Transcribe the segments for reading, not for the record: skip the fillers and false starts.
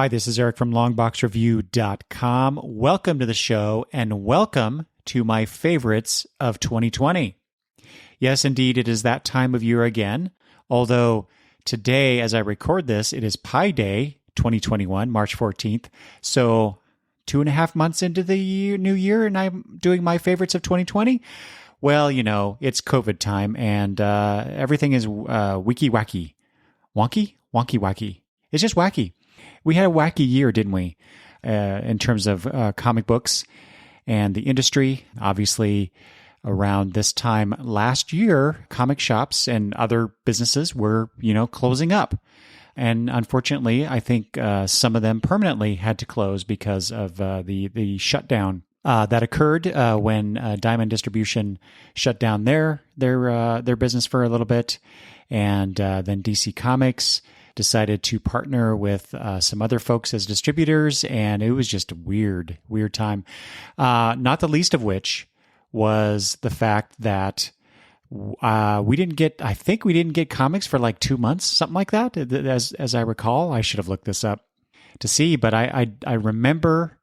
Hi, this is Eric from longboxreview.com. Welcome to the show and welcome to my favorites of 2020. Yes, indeed, it is that time of year again. Although today, as I record this, it is Pi Day 2021, March 14th. So 2.5 months into the new year and I'm doing my favorites of 2020. Well, you know, it's COVID time and everything is wiki-wacky. Wonky? Wonky-wacky. It's just wacky. We had a wacky year, didn't we, in terms of comic books and the industry. Obviously, around this time last year, comic shops and other businesses were, closing up. And unfortunately, I think some of them permanently had to close because of the shutdown that occurred when Diamond Distribution shut down their business for a little bit. And then DC Comics decided to partner with some other folks as distributors, and it was just a weird time. Not the least of which was the fact that we didn't get comics for like 2 months, something like that, as I recall. I should have looked this up to see, but I remember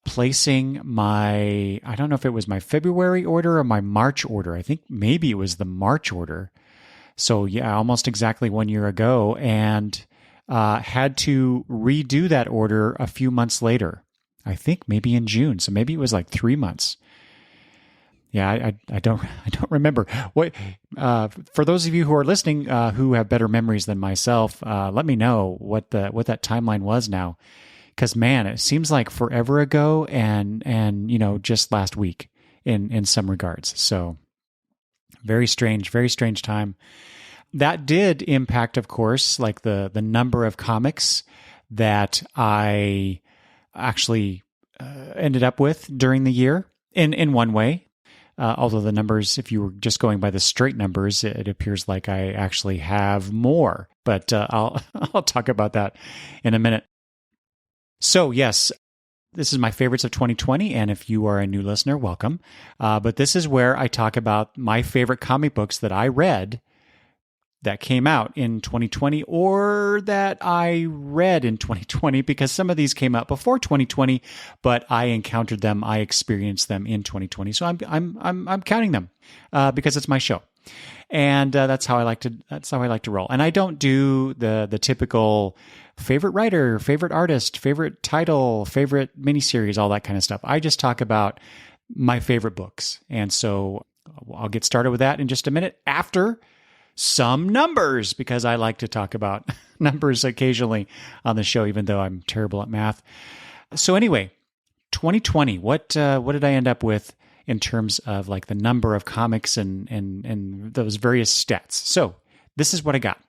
placing I don't know if it was my February order or my March order. I think maybe it was the March order. So yeah, almost exactly 1 year ago, and had to redo that order a few months later. I think maybe in June. So maybe it was like 3 months. Yeah, I don't remember. What for those of you who are listening who have better memories than myself, let me know what that timeline was now, because man, it seems like forever ago, and just last week in some regards. So very strange time. That did impact, of course, like the number of comics that I actually ended up with during the year in one way. Although the numbers, if you were just going by the straight numbers, it appears like I actually have more. But I'll talk about that in a minute. So yes, this is my favorites of 2020, and if you are a new listener, welcome. But this is where I talk about my favorite comic books that I read that came out in 2020 or that I read in 2020, because some of these came out before 2020, but I encountered them, I experienced them in 2020. So I'm counting them because it's my show. And that's how I like to roll. And I don't do the typical favorite writer, favorite artist, favorite title, favorite miniseries, all that kind of stuff. I just talk about my favorite books. And so I'll get started with that in just a minute after some numbers, because I like to talk about numbers occasionally on the show, even though I'm terrible at math. So anyway, 2020, what did I end up with in terms of like the number of comics and those various stats? So this is what I got.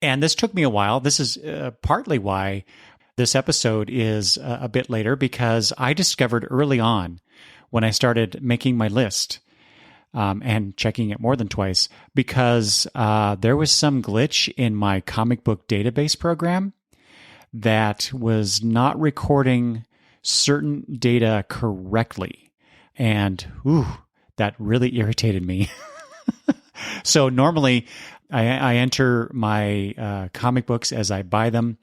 And this took me a while. This is partly why this episode is a bit later, because I discovered early on when I started making my list and checking it more than twice, because there was some glitch in my comic book database program that was not recording certain data correctly. And that really irritated me. So normally I enter my comic books as I buy them,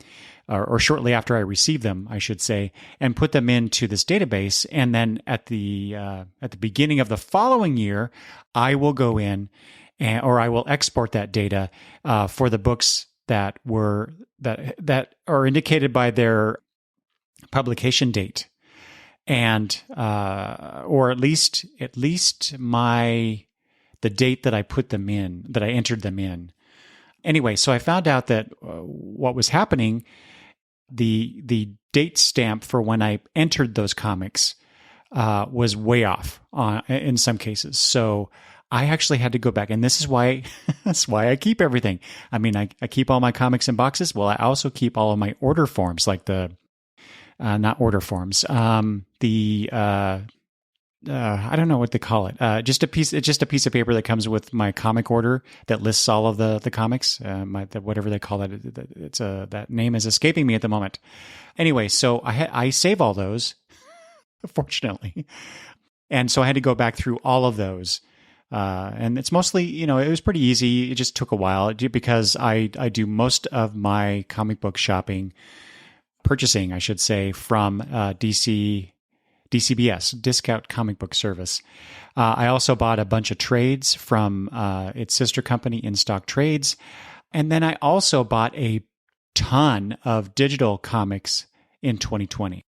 or shortly after I receive them, I should say, and put them into this database. And then at the beginning of the following year, I will go in or I will export that data for the books that are indicated by their publication date, and or at least the date that I put them in, that I entered them in. Anyway, so I found out that what was happening, the date stamp for when I entered those comics was way off in some cases. So I actually had to go back, and this is why that's why I keep everything. I mean, I keep all my comics in boxes. Well, I also keep all of my order forms, like the not order forms, I don't know what they call it. Just a piece of paper that comes with my comic order that lists all of the comics. Whatever they call it. It's that name is escaping me at the moment. Anyway, so I save all those, fortunately, and so I had to go back through all of those. And it's mostly, it was pretty easy. It just took a while because I do most of my comic book shopping purchasing, I should say, from DCBS, Discount Comic Book Service. I also bought a bunch of trades from its sister company, In Stock Trades. And then I also bought a ton of digital comics in 2020.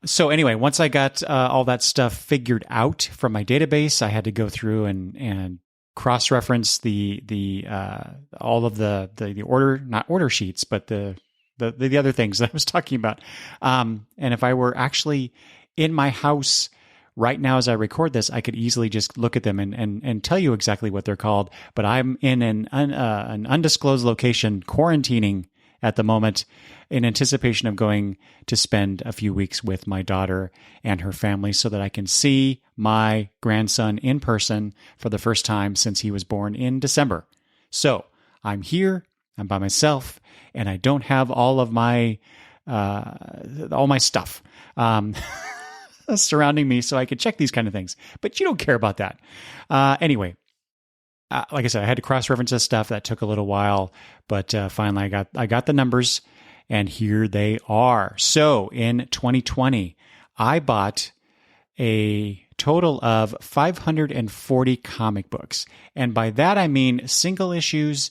So anyway, once I got all that stuff figured out from my database, I had to go through and cross-reference all of the order, not order sheets, but the other things that I was talking about. And if I were actually in my house right now as I record this, I could easily just look at them and tell you exactly what they're called. But I'm in an undisclosed location quarantining at the moment in anticipation of going to spend a few weeks with my daughter and her family so that I can see my grandson in person for the first time since he was born in December. So I'm here, I'm by myself, and I don't have all of my stuff surrounding me so I could check these kind of things. But you don't care about that. Anyway. Like I said, I had to cross-reference this stuff. That took a little while, but finally I got the numbers, and here they are. So in 2020, I bought a total of 540 comic books. And by that, I mean single issues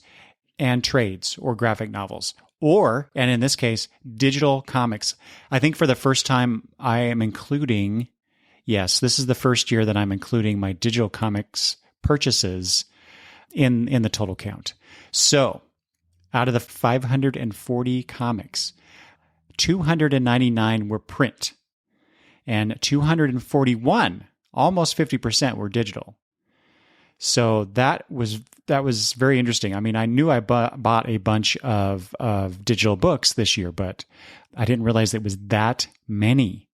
and trades or graphic novels, and in this case, digital comics. I think for the first time, I am including, yes, this is the first year that I'm including my digital comics purchases in the total count. So out of the 540 comics, 299 were print and 241, almost 50%, were digital. So that was very interesting. I mean, I knew I bought a bunch of digital books this year, but I didn't realize it was that many.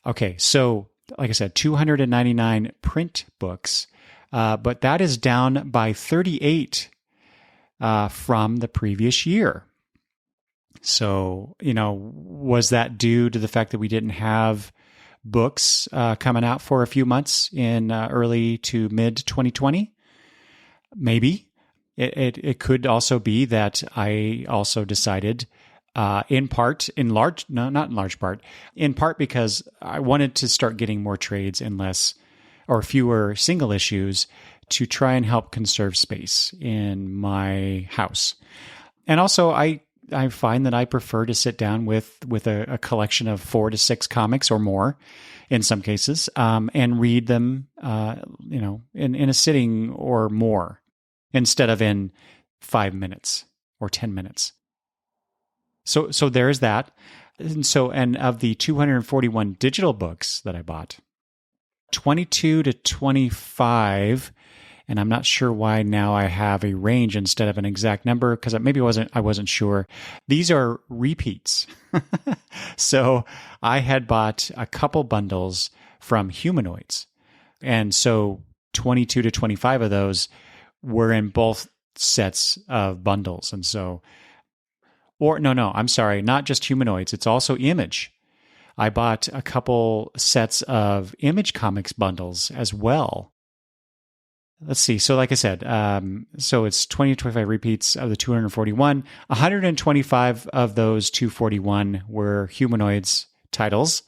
Okay, so like I said, 299 print books, but that is down by 38 from the previous year. So, was that due to the fact that we didn't have books coming out for a few months in early to mid 2020? Maybe. It could also be that I also decided in part because I wanted to start getting more trades and fewer single issues to try and help conserve space in my house. And also I find that I prefer to sit down with a collection of 4 to 6 comics or more in some cases, and read them, in a sitting or more instead of in 5 minutes or 10 minutes. So there's that. And of the 241 digital books that I bought, 22 to 25, and I'm not sure why now I have a range instead of an exact number, because maybe I wasn't sure. These are repeats. So I had bought a couple bundles from Humanoids, and so 22 to 25 of those were in both sets of bundles. And so, I'm sorry, not just Humanoids, it's also Image. I bought a couple sets of Image Comics bundles as well. Let's see. So like I said, so it's 20 to 25 repeats of the 241. 125 of those 241 were Humanoids titles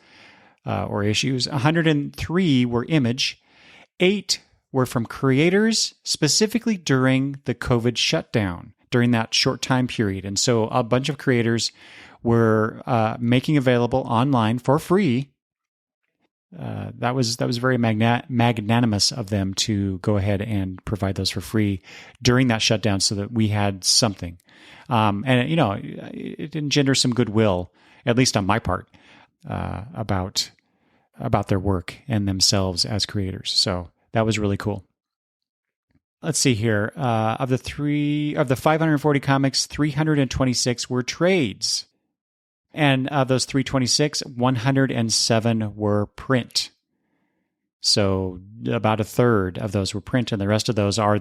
or issues. 103 were Image. 8 were from creators, specifically during the COVID shutdown, during that short time period. And so a bunch of creators were making available online for free. That was very magnanimous of them to go ahead and provide those for free during that shutdown, so that we had something. And it engendered some goodwill, at least on my part, about their work and themselves as creators. So that was really cool. Let's see here. Of the 540 comics, 326 were trades. And of those 326, 107 were print. So about a third of those were print, and the rest of those are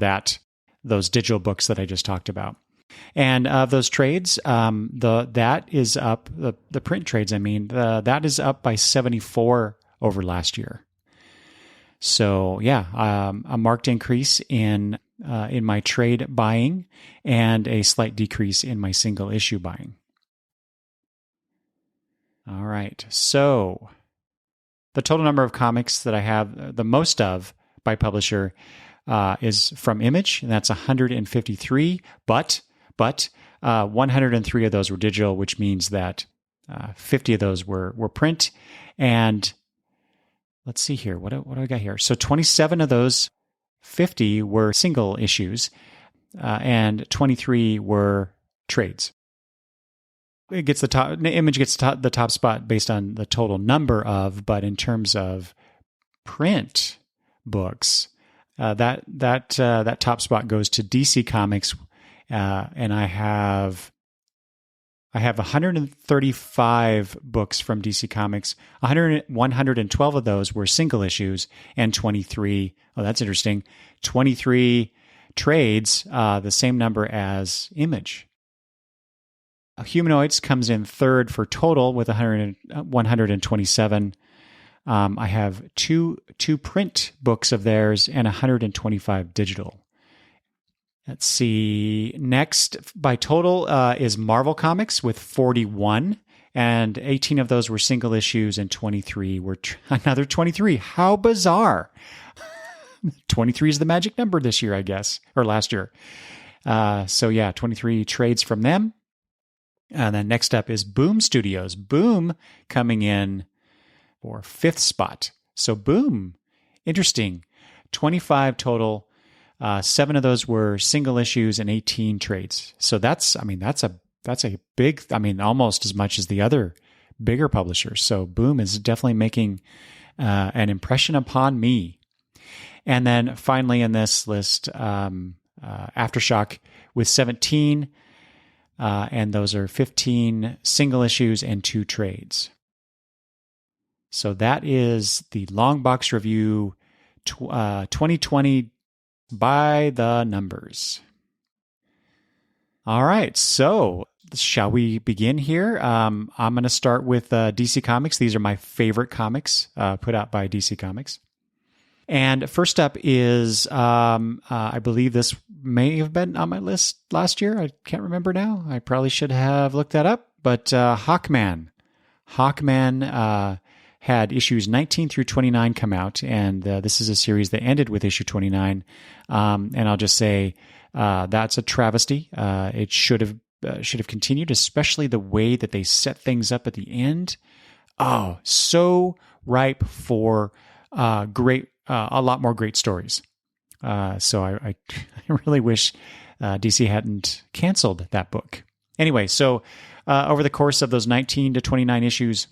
those digital books that I just talked about. And of those trades, that is up, the print trades, that is up by 74 over last year. So yeah, a marked increase in my trade buying and a slight decrease in my single issue buying. All right. So the total number of comics that I have the most of by publisher is from Image, and that's 153. But 103 of those were digital, which means that 50 of those were print. And let's see here. What do I got here? So 27 of those 50 were single issues, and 23 were trades. It gets Image gets the top spot based on the total number of, but in terms of print books, that top spot goes to DC Comics, and I have 135 books from DC Comics. 112 of those were single issues, and 23. Oh, that's interesting. 23 trades, the same number as Image. Humanoids comes in third for total with 127. I have two print books of theirs and 125 digital. Let's see. Next by total is Marvel Comics with 41, and 18 of those were single issues and 23 were another 23. How bizarre. 23 is the magic number this year, I guess, or last year. 23 trades from them. And then next up is Boom Studios. Boom coming in for fifth spot. So Boom, interesting. 25 total. 7 of those were single issues and 18 trades. So that's a big, almost as much as the other bigger publishers. So Boom is definitely making an impression upon me. And then finally in this list, Aftershock with 17. And those are 15 single issues and 2 trades. So that is the Long Box Review 2020 by the numbers. All right, so shall we begin here? I'm going to start with DC Comics. These are my favorite comics put out by DC Comics. And first up is, I believe this may have been on my list last year. I can't remember now. I probably should have looked that up. But Hawkman. Hawkman had issues 19 through 29 come out, and this is a series that ended with issue 29. And I'll just say that's a travesty. It should have continued, especially the way that they set things up at the end. Oh, so ripe for great. A lot more great stories. So I really wish DC hadn't canceled that book. Anyway, so over the course of those 19 to 29 issues,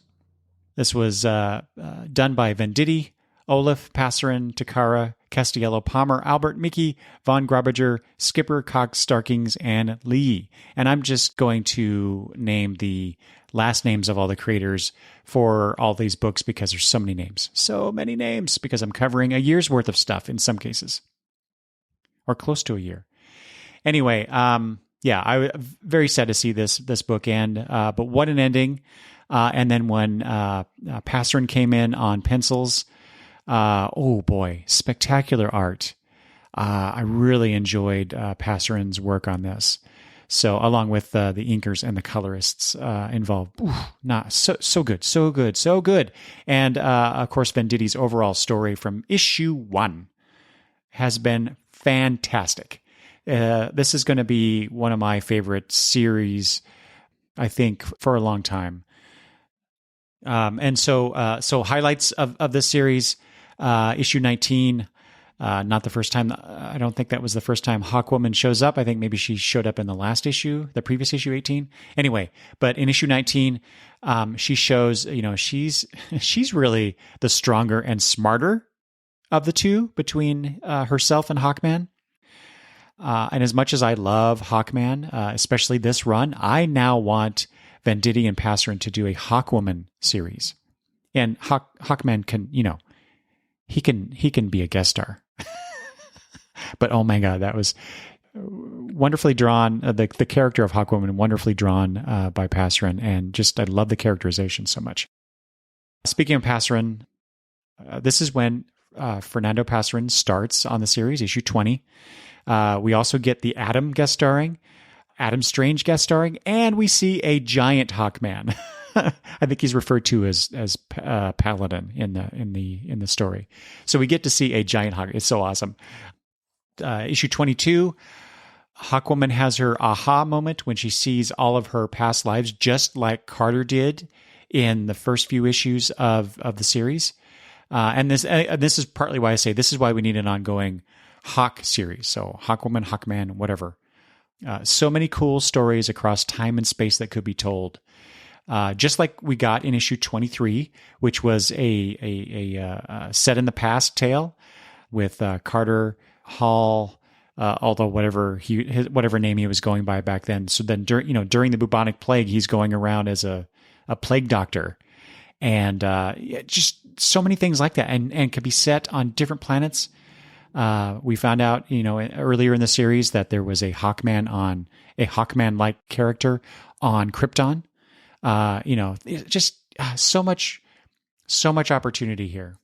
this was done by Venditti, Olaf, Passerin, Takara, Castiello, Palmer, Albert, Mickey, Von Grabiger, Skipper, Cox, Starkings, and Lee. And I'm just going to name the last names of all the creators for all these books because there's so many names, because I'm covering a year's worth of stuff in some cases, or close to a year. Anyway, I was very sad to see this book end, but what an ending. And then when Passerin came in on pencils, oh boy, spectacular art. I really enjoyed Passerin's work on this. So along with the inkers and the colorists involved, so good. And of course, Venditti's overall story from issue 1 has been fantastic. This is going to be one of my favorite series, I think, for a long time. And so highlights of this series, issue 19. Not the first time. I don't think that was the first time Hawkwoman shows up. I think maybe she showed up in the last issue, the previous issue 18. Anyway, but in issue 19, she shows, she's really the stronger and smarter of the two between herself and Hawkman. And as much as I love Hawkman, especially this run, I now want Venditti and Passerin to do a Hawkwoman series. And Hawkman can, he can be a guest star. But oh my God, that was wonderfully drawn. The character of Hawkwoman, wonderfully drawn by Passerin, and just I love the characterization so much. Speaking of Passerin, this is when Fernando Passerin starts on the series, issue 20. We also get the Adam guest starring, Adam Strange guest starring, and we see a giant Hawkman. I think he's referred to as Paladin in the story. So we get to see a giant Hawk. It's so awesome. Issue 22, Hawkwoman has her aha moment when she sees all of her past lives, just like Carter did in the first few issues of the series. And this is partly why I say this is why we need an ongoing Hawk series. So Hawkwoman, Hawkman, whatever. So many cool stories across time and space that could be told. Just like we got in issue 23, which was a set in the past tale with Carter Hall, although whatever name he was going by back then. So then during the bubonic plague, he's going around as a plague doctor, and just so many things like that, and could be set on different planets. We found out, earlier in the series that there was a Hawkman-like character on Krypton. Just so much opportunity here.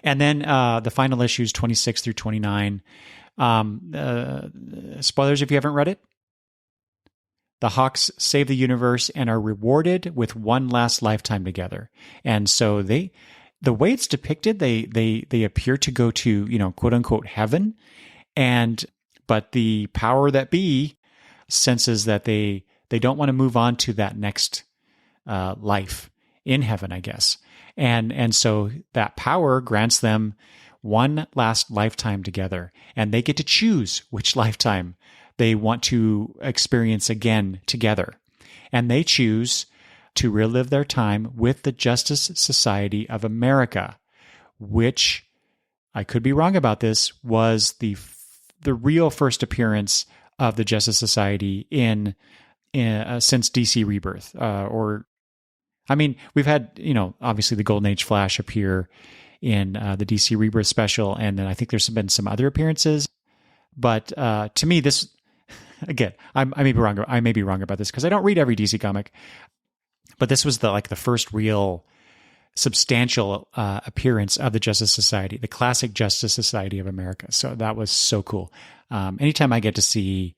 And then the final issues, 26 through 29. Spoilers if you haven't read it. The Hawks save the universe and are rewarded with one last lifetime together. And so the way it's depicted, they appear to go to, quote unquote heaven. But the power that be senses that they don't want to move on to that next life in heaven, I guess. And so that power grants them one last lifetime together, and they get to choose which lifetime they want to experience again together. And they choose to relive their time with the Justice Society of America, which, I could be wrong about this, was the real first appearance of the Justice Society in since DC Rebirth. We've had, obviously the Golden Age Flash appear in the DC Rebirth special, and then I think there's been some other appearances. But to me, this, again, I may be wrong. I may be wrong about this because I don't read every DC comic. But this was the first real substantial appearance of the Justice Society, the classic Justice Society of America. So that was so cool. Anytime I get to see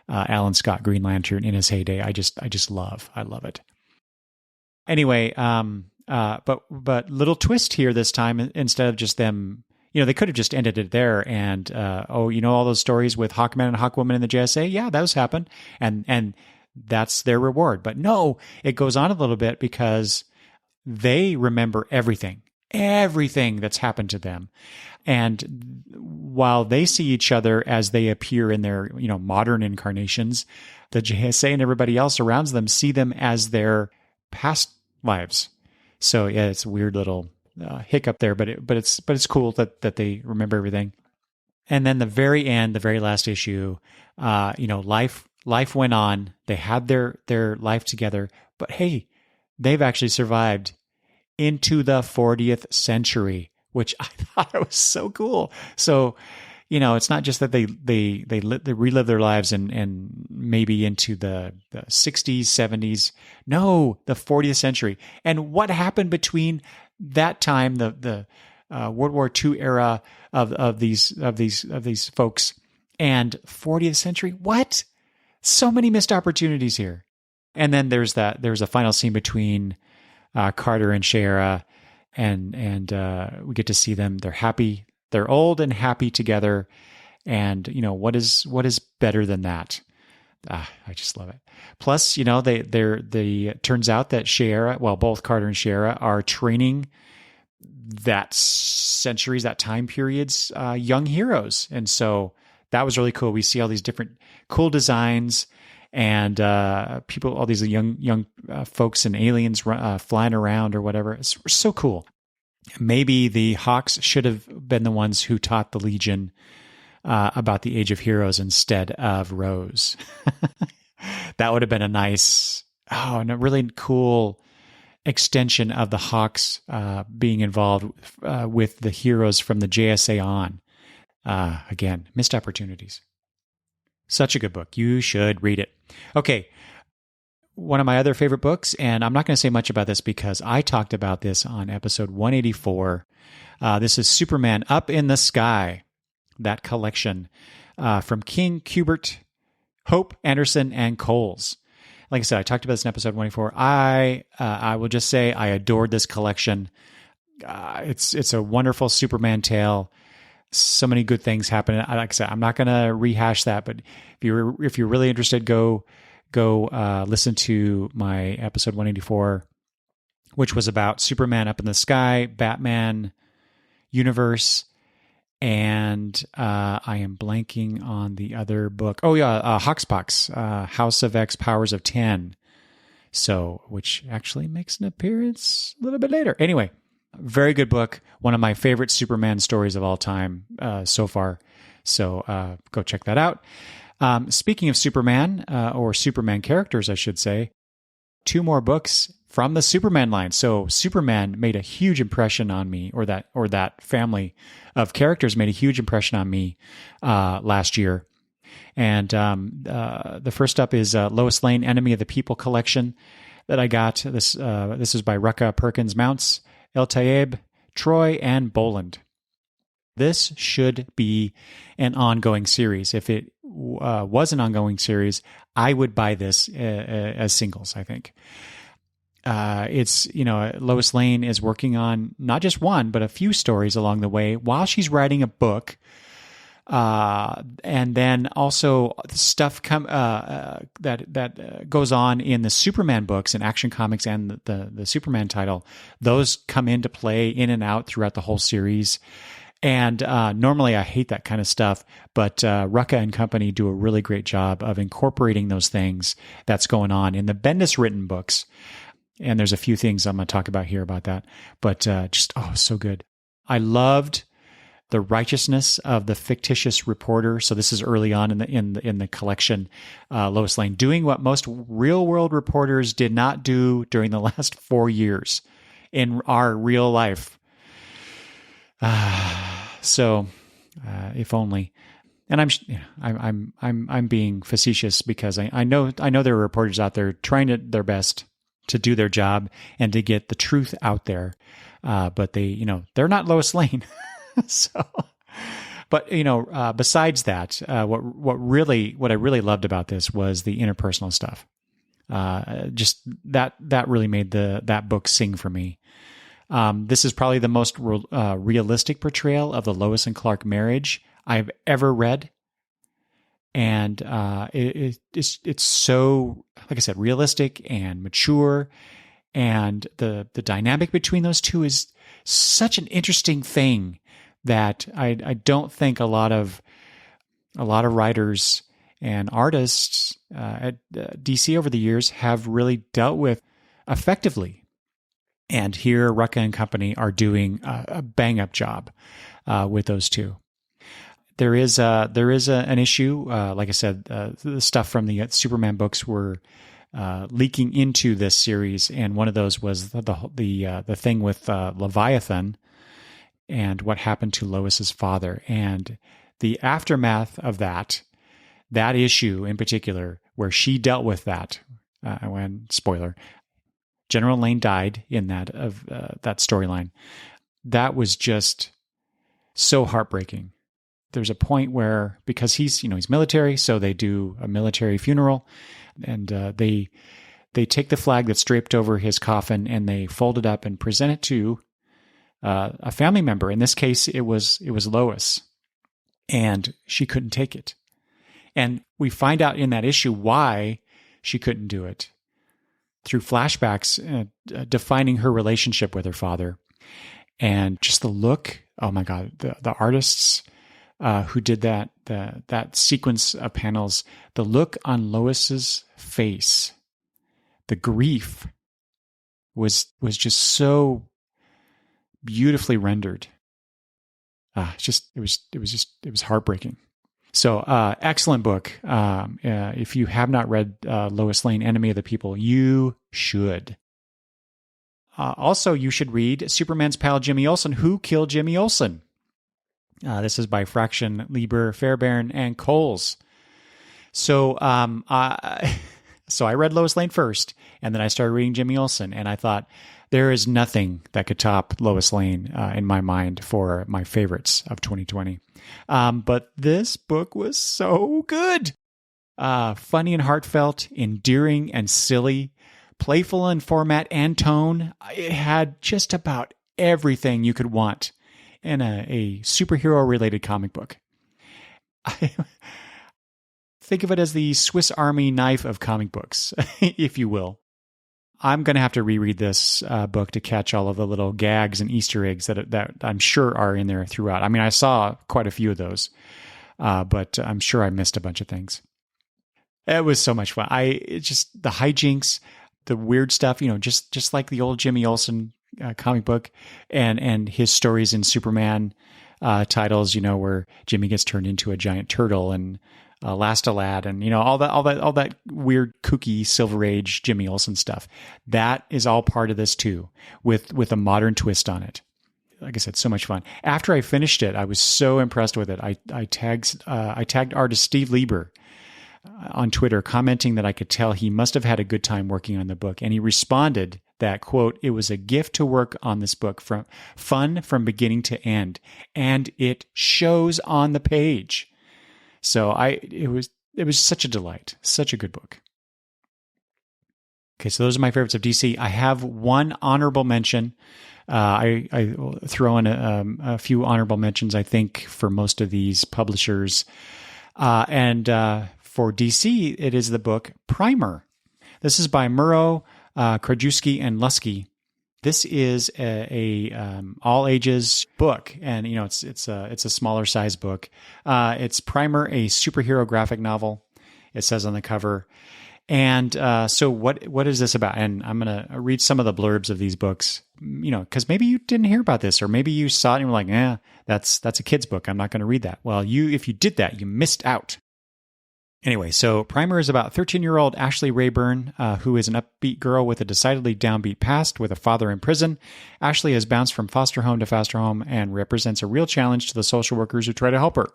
Alan Scott Green Lantern in his heyday, I love it. Anyway, but little twist here this time. Instead of just them, they could have just ended it there and all those stories with Hawkman and Hawkwoman in the JSA, yeah, those happen, and that's their reward. But no, it goes on a little bit because they remember everything that's happened to them. And while they see each other as they appear in their, modern incarnations, the JSA and everybody else around them see them as their past lives. So yeah, it's a weird little hiccup there, but it's cool that they remember everything. And then the very end, the very last issue, life went on. They had their life together, but hey, they've actually survived into the 40th century, which I thought was so cool. So, it's not just that they relive their lives and maybe into the 60s, 70s. No, the 40th century. And what happened between that time, the World War II era of these folks, and 40th century? What? So many missed opportunities here. And then there's a final scene between Carter and Shara, and we get to see them. They're happy. They're old and happy together. And, what is better than that? I just love it. Plus, they turns out that Shara, both Carter and Shara are training that time period's young heroes. And so that was really cool. We see all these different cool designs and people, all these young folks and aliens flying around or whatever. It's so cool. Maybe the Hawks should have been the ones who taught the Legion about the Age of Heroes instead of Rose. That would have been a nice, and a really cool extension of the Hawks being involved with the heroes from the JSA on. Again, missed opportunities. Such a good book. You should read it. Okay. One of my other favorite books, and I'm not going to say much about this because I talked about this on episode 184. This is Superman Up in the Sky, that collection from King, Kubert, Hope, Anderson, and Coles. like I said, I talked about this in episode 24. I will just say I adored this collection. It's a wonderful Superman tale. So many good things happen. Like I said, I'm not going to rehash that, but if you're really interested, go listen to my episode 184, which was about Superman up in the sky, Batman universe, and I am blanking on the other book. Oh yeah, Hoxpox, House of X, Powers of 10. So, which actually makes an appearance a little bit later. Anyway, very good book. One of my favorite Superman stories of all time so far. So go check that out. Speaking of Superman, or Superman characters, I should say, 2 more books from the Superman line. So Superman made a huge impression on me, or that family of characters made a huge impression on me last year. And the first up is Lois Lane, Enemy of the People collection that I got. This is by Rucka Perkins Mounts, El Tayeb, Troy, and Boland. This should be an ongoing series. If it was an ongoing series, I would buy this as singles, I think. It's, Lois Lane is working on not just one, but a few stories along the way while she's writing a book. And then also stuff that goes on in the Superman books and Action Comics and the Superman title. Those come into play in and out throughout the whole series. And normally I hate that kind of stuff, but Rucka and company do a really great job of incorporating those things that's going on in the Bendis written books. And there's a few things I'm going to talk about here about that, but so good. I loved the righteousness of the fictitious reporter. So this is early on in the collection. Lois Lane doing what most real world reporters did not do during the last 4 years in our real life. So, if only. And I'm being facetious because I know there are reporters out there trying their best to do their job and to get the truth out there. But they're not Lois Lane. So, but besides that, what I really loved about this was the interpersonal stuff. Just that really made that book sing for me. This is probably the most realistic portrayal of the Lois and Clark marriage I've ever read. And it's so, like I said, realistic and mature. And the dynamic between those two is such an interesting thing that I don't think a lot of writers and artists at DC over the years have really dealt with effectively. And here, Rucka and company are doing a bang-up job with those two. There is an issue, like I said, the stuff from the Superman books were leaking into this series, and one of those was the thing with Leviathan and what happened to Lois's father, and the aftermath of that issue in particular, where she dealt with that. When spoiler. General Lane died in that storyline. That was just so heartbreaking. There's a point where, because he's military, so they do a military funeral, and they take the flag that's draped over his coffin and they fold it up and present it to a family member. In this case, it was Lois, and she couldn't take it. And we find out in that issue why she couldn't do it, through flashbacks defining her relationship with her father. And just the look, oh my God, the artists who did that sequence of panels, the look on Lois's face, the grief was just so beautifully rendered. It was heartbreaking. So, excellent book. If you have not read Lois Lane, Enemy of the People, you should. Also, you should read Superman's pal Jimmy Olsen, Who Killed Jimmy Olsen? This is by Fraction, Lieber, Fairbairn, and Coles. So, so I read Lois Lane first, and then I started reading Jimmy Olsen, and I thought, there is nothing that could top Lois Lane in my mind for my favorites of 2020. But this book was so good. Funny and heartfelt, endearing and silly, playful in format and tone. It had just about everything you could want in a superhero-related comic book. Think of it as the Swiss Army knife of comic books, if you will. I'm going to have to reread this book to catch all of the little gags and Easter eggs that I'm sure are in there throughout. I mean, I saw quite a few of those, but I'm sure I missed a bunch of things. It was so much fun. It's just the hijinks, the weird stuff, just like the old Jimmy Olsen comic book, and his stories in Superman titles, where Jimmy gets turned into a giant turtle, and Last-A-Lad, and all that weird kooky Silver Age Jimmy Olsen stuff. That is all part of this too, with a modern twist on it. Like I said, so much fun. After I finished it, I was so impressed with it. I tagged artist Steve Lieber on Twitter, commenting that I could tell he must have had a good time working on the book, and he responded that, quote, "It was a gift to work on this book, from fun from beginning to end, and it shows on the page." So it was such a delight, such a good book. Okay, so those are my favorites of DC. I have one honorable mention. I throw in a few honorable mentions, I think, for most of these publishers. And for DC, it is the book Primer. This is by Murrow, Krajewski, and Lusky. This is a all ages book, and it's a smaller size book. It's Primer, a superhero graphic novel. It says on the cover. And so what is this about? And I'm gonna read some of the blurbs of these books. Because maybe you didn't hear about this, or maybe you saw it and you were like, that's a kid's book. I'm not going to read that. Well, if you did that, you missed out. Anyway, so Primer is about 13-year-old Ashley Rayburn, who is an upbeat girl with a decidedly downbeat past with a father in prison. Ashley has bounced from foster home to foster home and represents a real challenge to the social workers who try to help her.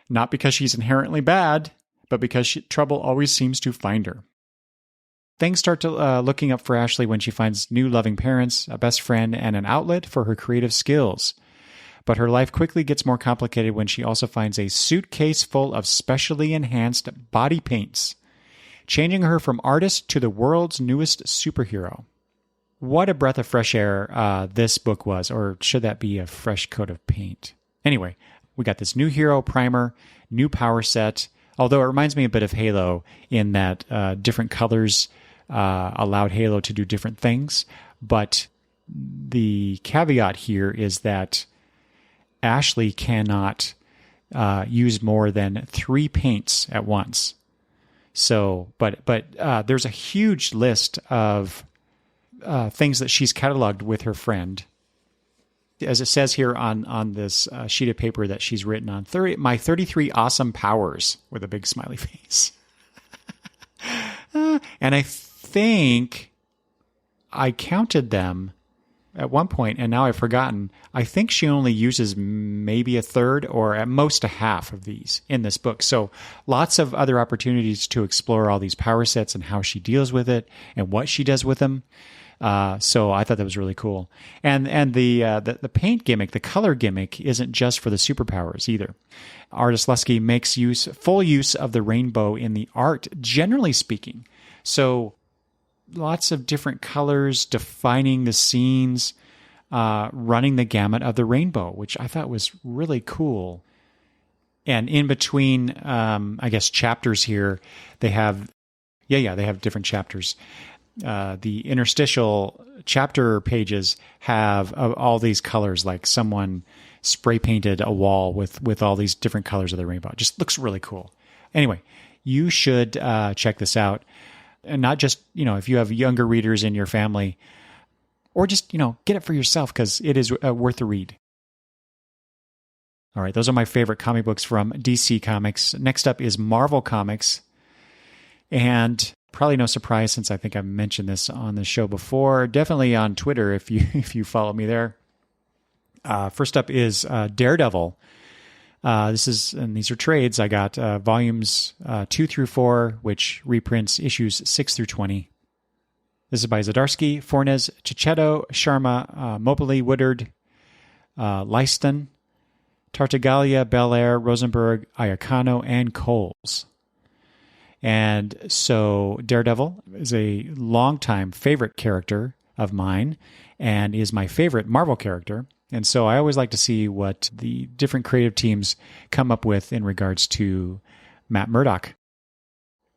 Not because she's inherently bad, but because trouble always seems to find her. Things start to looking up for Ashley when she finds new loving parents, a best friend, and an outlet for her creative skills. But her life quickly gets more complicated when she also finds a suitcase full of specially enhanced body paints, changing her from artist to the world's newest superhero. What a breath of fresh air this book was, or should that be a fresh coat of paint? Anyway, we got this new hero, Primer, new power set, although it reminds me a bit of Halo in that different colors allowed Halo to do different things. But the caveat here is that Ashley cannot use more than 3 paints at once. So, but there's a huge list of things that she's cataloged with her friend. As it says here on this sheet of paper that she's written on, my 33 awesome powers, with a big smiley face. And I think I counted them at one point, and now I've forgotten. I think she only uses maybe a third or at most a half of these in this book. So lots of other opportunities to explore all these power sets and how she deals with it and what she does with them. So I thought that was really cool. And the paint gimmick, the color gimmick, isn't just for the superpowers either. Artist Lusky makes full use of the rainbow in the art, generally speaking. So lots of different colors defining the scenes, running the gamut of the rainbow, which I thought was really cool. And in between, I guess, chapters here, they have different chapters. The interstitial chapter pages have all these colors, like someone spray painted a wall with all these different colors of the rainbow. It just looks really cool. Anyway, you should check this out. And not just, if you have younger readers in your family, or just, get it for yourself, because it is worth a read. All right, those are my favorite comic books from DC Comics. Next up is Marvel Comics. And probably no surprise, since I think I've mentioned this on the show before. Definitely on Twitter if you follow me there. First up is Daredevil. These are trades. I got volumes 2 through 4, which reprints issues 6 through 20. This is by Zdarsky, Fornes, Cicchetto, Sharma, Mobley, Woodard, Leiston, Tartaglia, Belair, Rosenberg, Iacano, and Coles. And so Daredevil is a longtime favorite character of mine and is my favorite Marvel character. And so I always like to see what the different creative teams come up with in regards to Matt Murdock.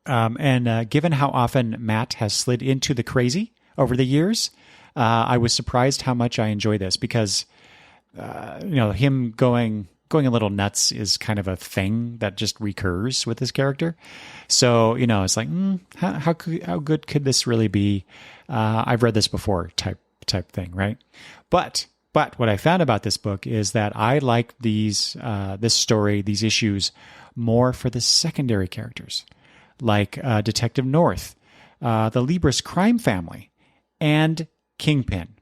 Given how often Matt has slid into the crazy over the years, I was surprised how much I enjoy this because, him going a little nuts is kind of a thing that just recurs with this character. So, it's like, how good could this really be? I've read this before type thing, right? But what I found about this book is that I like this story, these issues more for the secondary characters, like Detective North, the Libris crime family, and Kingpin.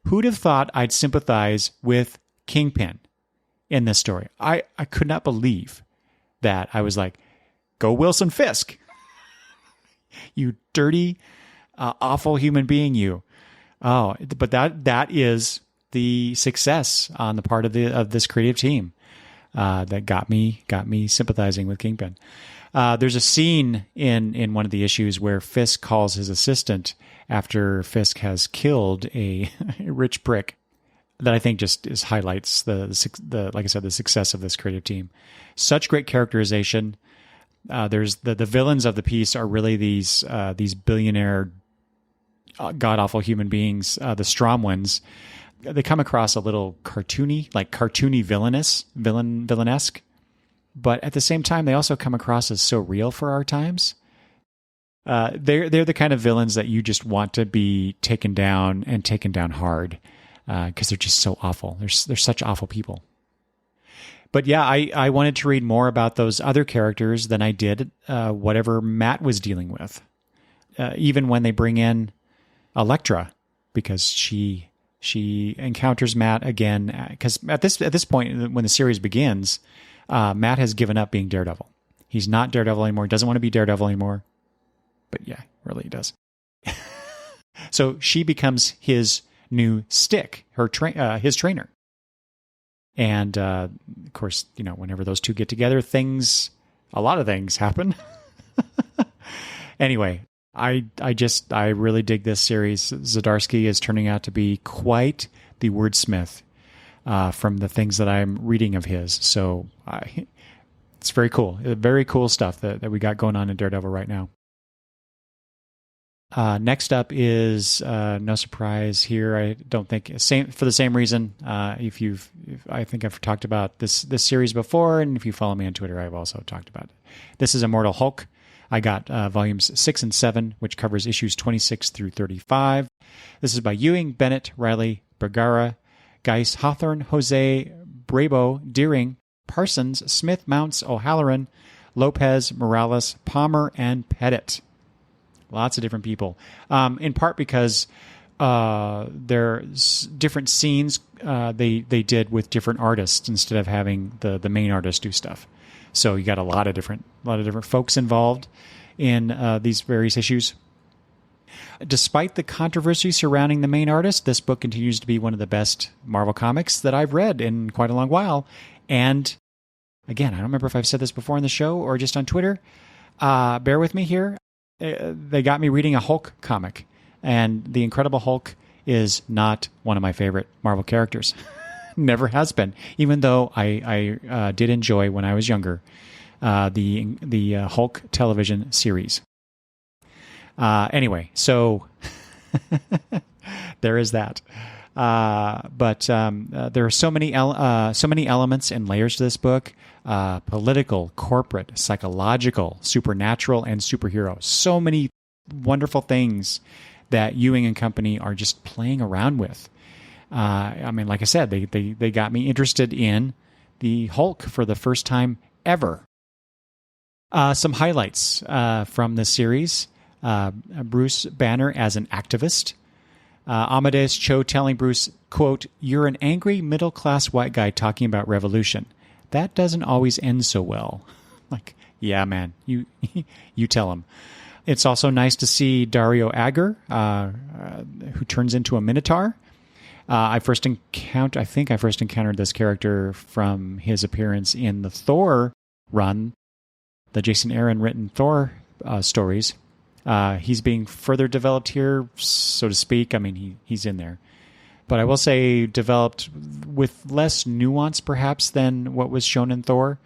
Who'd have thought I'd sympathize with Kingpin in this story? I could not believe that. I was like, go Wilson Fisk. You dirty, awful human being, you. Oh, but that is the success on the part of this creative team that got me sympathizing with Kingpin. There's a scene in one of the issues where Fisk calls his assistant after Fisk has killed a rich prick that I think just highlights the like I said, the success of this creative team. Such great characterization. There's the villains of the piece are really these billionaire god awful human beings, the Stromwins. They come across a little cartoony villainesque, but at the same time they also come across as so real for our times. They're the kind of villains that you just want to be taken down hard because they're just so awful. They're such awful people. But yeah, I wanted to read more about those other characters than I did whatever Matt was dealing with. Even when they bring in Elektra, because she encounters Matt again. Because at this point, when the series begins, Matt has given up being Daredevil. He's not Daredevil anymore. He doesn't want to be Daredevil anymore. But yeah, really he does. So she becomes his new stick, his trainer. And of course, whenever those two get together, a lot of things happen. Anyway, I really dig this series. Zdarsky is turning out to be quite the wordsmith from the things that I'm reading of his. So it's very cool. Very cool stuff that we got going on in Daredevil right now. Next up is no surprise here. I don't think for the same reason. I think I've talked about this series before, and if you follow me on Twitter, I've also talked about it. This is Immortal Hulk. I got volumes 6 and 7, which covers issues 26 through 35. This is by Ewing, Bennett, Riley, Bergara, Geis, Hawthorne, Jose, Brabo, Deering, Parsons, Smith, Mounts, O'Halloran, Lopez, Morales, Palmer, and Pettit. Lots of different people, in part because there's different scenes they did with different artists instead of having the main artist do stuff. So you got a lot of different folks involved in these various issues. Despite the controversy surrounding the main artist, this book continues to be one of the best Marvel comics that I've read in quite a long while. And again, I don't remember if I've said this before on the show or just on Twitter. Bear with me here. They got me reading a Hulk comic, and the Incredible Hulk is not one of my favorite Marvel characters. Never has been, even though I did enjoy when I was younger the Hulk television series. Anyway, so there is that. But there are so many elements and layers to this book: political, corporate, psychological, supernatural, and superhero. So many wonderful things that Ewing and company are just playing around with. Like I said, they got me interested in the Hulk for the first time ever. Some highlights from this series: Bruce Banner as an activist. Amadeus Cho telling Bruce, quote, "You're an angry middle-class white guy talking about revolution. That doesn't always end so well." Like, yeah, man, you tell him. It's also nice to see Dario Agger, who turns into a Minotaur. I think I first encountered this character from his appearance in the Thor run, the Jason Aaron written Thor stories. He's being further developed here, so to speak. I mean, he's in there. But I will say developed with less nuance, perhaps, than what was shown in Thor.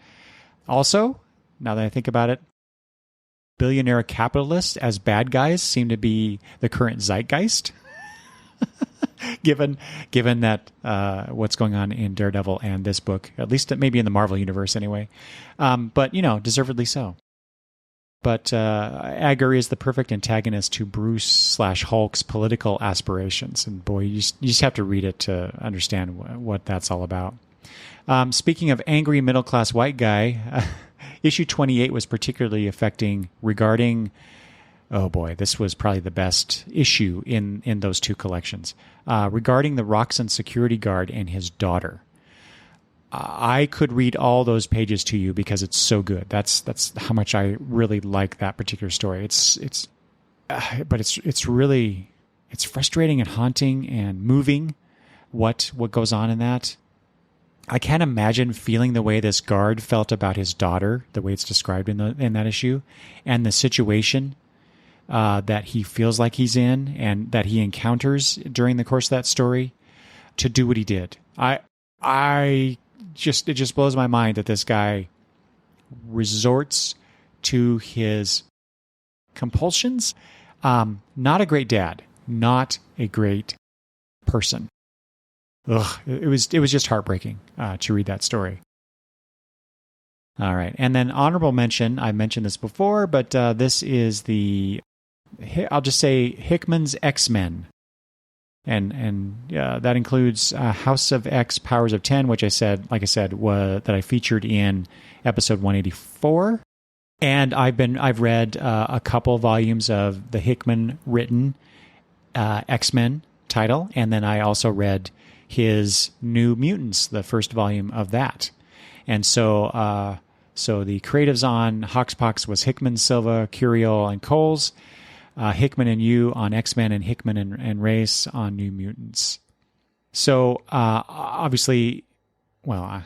Also, now that I think about it, billionaire capitalists as bad guys seem to be the current zeitgeist, given that what's going on in Daredevil and this book, at least maybe in the Marvel universe anyway. But, deservedly so. But Agar is the perfect antagonist to Bruce/Hulk's political aspirations. And boy, you just have to read it to understand what that's all about. Speaking of angry middle-class white guy, issue 28 was particularly affecting regarding, oh boy, this was probably the best issue in those two collections, regarding the Roxxon security guard and his daughter. I could read all those pages to you because it's so good. That's how much I really like that particular story. It's really frustrating and haunting and moving. What goes on in that? I can't imagine feeling the way this guard felt about his daughter, the way it's described in that issue, and the situation that he feels like he's in and that he encounters during the course of that story to do what he did. It just blows my mind that this guy resorts to his compulsions. Not a great dad, not a great person. Ugh, it was just heartbreaking to read that story. All right, and then honorable mention. I mentioned this before, but this is I'll just say Hickman's X-Men. And that includes House of X, Powers of 10, which that I featured in episode 184. And I've read a couple volumes of the Hickman written X-Men title, and then I also read his New Mutants, the first volume of that. And so the creatives on Hoxpox was Hickman, Silva, Curiel, and Coles. Hickman and you on X-Men, and Hickman and Race on New Mutants. So obviously, well,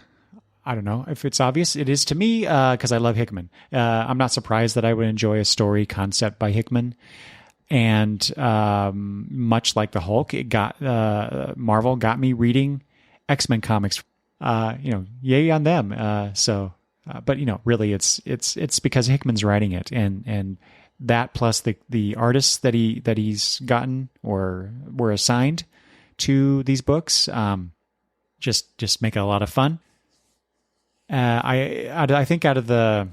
I don't know if it's obvious. It is to me because I love Hickman. I'm not surprised that I would enjoy a story concept by Hickman. And much like the Hulk, Marvel got me reading X-Men comics. Yay on them. But really, it's because Hickman's writing it, and that plus the artists that he's gotten or were assigned to these books, just make it a lot of fun. I think out of the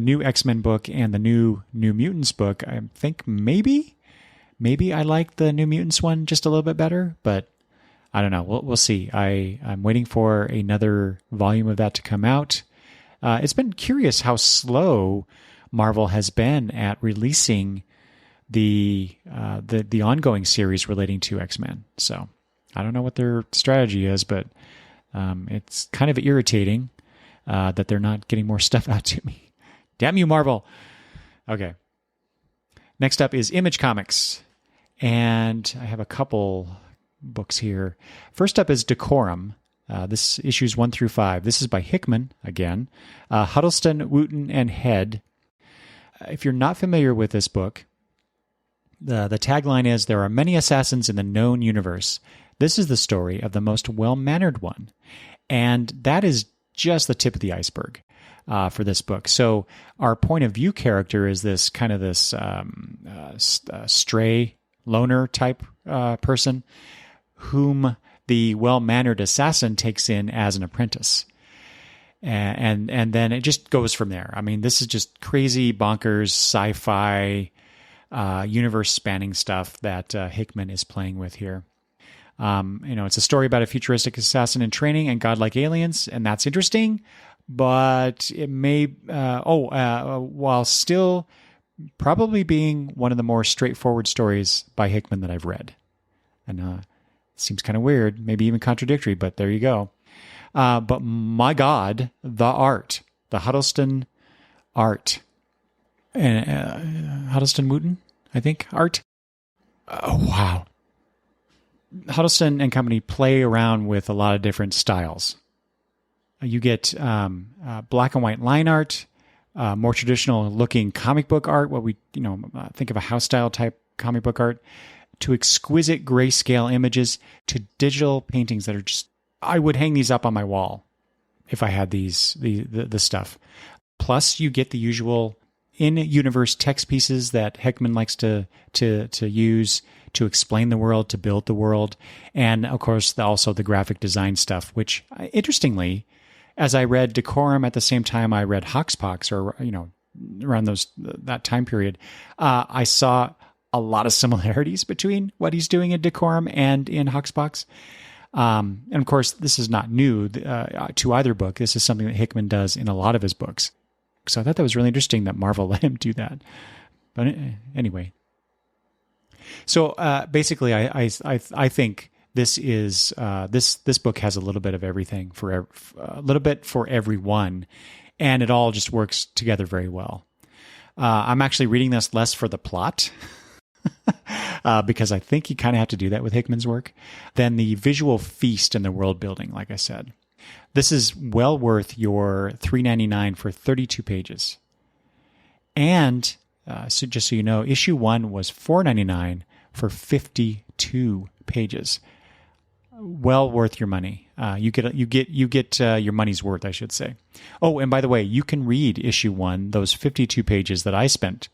new X-Men book and the new Mutants book, I think maybe I like the New Mutants one just a little bit better, but I don't know. We'll see. I'm waiting for another volume of that to come out. It's been curious how slow Marvel has been at releasing the ongoing series relating to X-Men. So I don't know what their strategy is, but it's kind of irritating that they're not getting more stuff out to me. Damn you, Marvel. Okay. Next up is Image Comics. And I have a couple books here. First up is Decorum. This issues 1 through 5. This is by Hickman again. Huddleston, Wooten, and Head. If you're not familiar with this book, the tagline is, "There are many assassins in the known universe. This is the story of the most well-mannered one." And that is just the tip of the iceberg for this book. So our point of view character is this kind of this stray loner type person whom the well-mannered assassin takes in as an apprentice. And then it just goes from there. I mean, this is just crazy, bonkers, sci-fi, universe-spanning stuff that Hickman is playing with here. It's a story about a futuristic assassin in training and godlike aliens, and that's interesting, but it may, while still probably being one of the more straightforward stories by Hickman that I've read. And it seems kind of weird, maybe even contradictory, but there you go. But my God, the art, the Huddleston art, and Huddleston Wooten, I think, art. Oh, wow. Huddleston and company play around with a lot of different styles. You get black and white line art more traditional looking comic book art, what we think of a house style type comic book art, to exquisite grayscale images, to digital paintings that are just, I would hang these up on my wall if I had the stuff. Plus, you get the usual in-universe text pieces that Hickman likes to use to explain the world, to build the world, and of course also the graphic design stuff. Which, interestingly, as I read Decorum at the same time I read Hoxpox, or around that time period, I saw a lot of similarities between what he's doing in Decorum and in Hoxpox. And of course, this is not new to either book. This is something that Hickman does in a lot of his books. So I thought that was really interesting that Marvel let him do that. But anyway, so basically, I think this is this book has a little bit of everything for a little bit for everyone, and it all just works together very well. I'm actually reading this less for the plot. Because I think you kind of have to do that with Hickman's work, than the visual feast and the world building, like I said. This is well worth your $3.99 for 32 pages. And so just so you know, issue 1 was $4.99 for 52 pages. Well worth your money. You get your money's worth, I should say. Oh, and by the way, you can read issue 1, those 52 pages that I spent.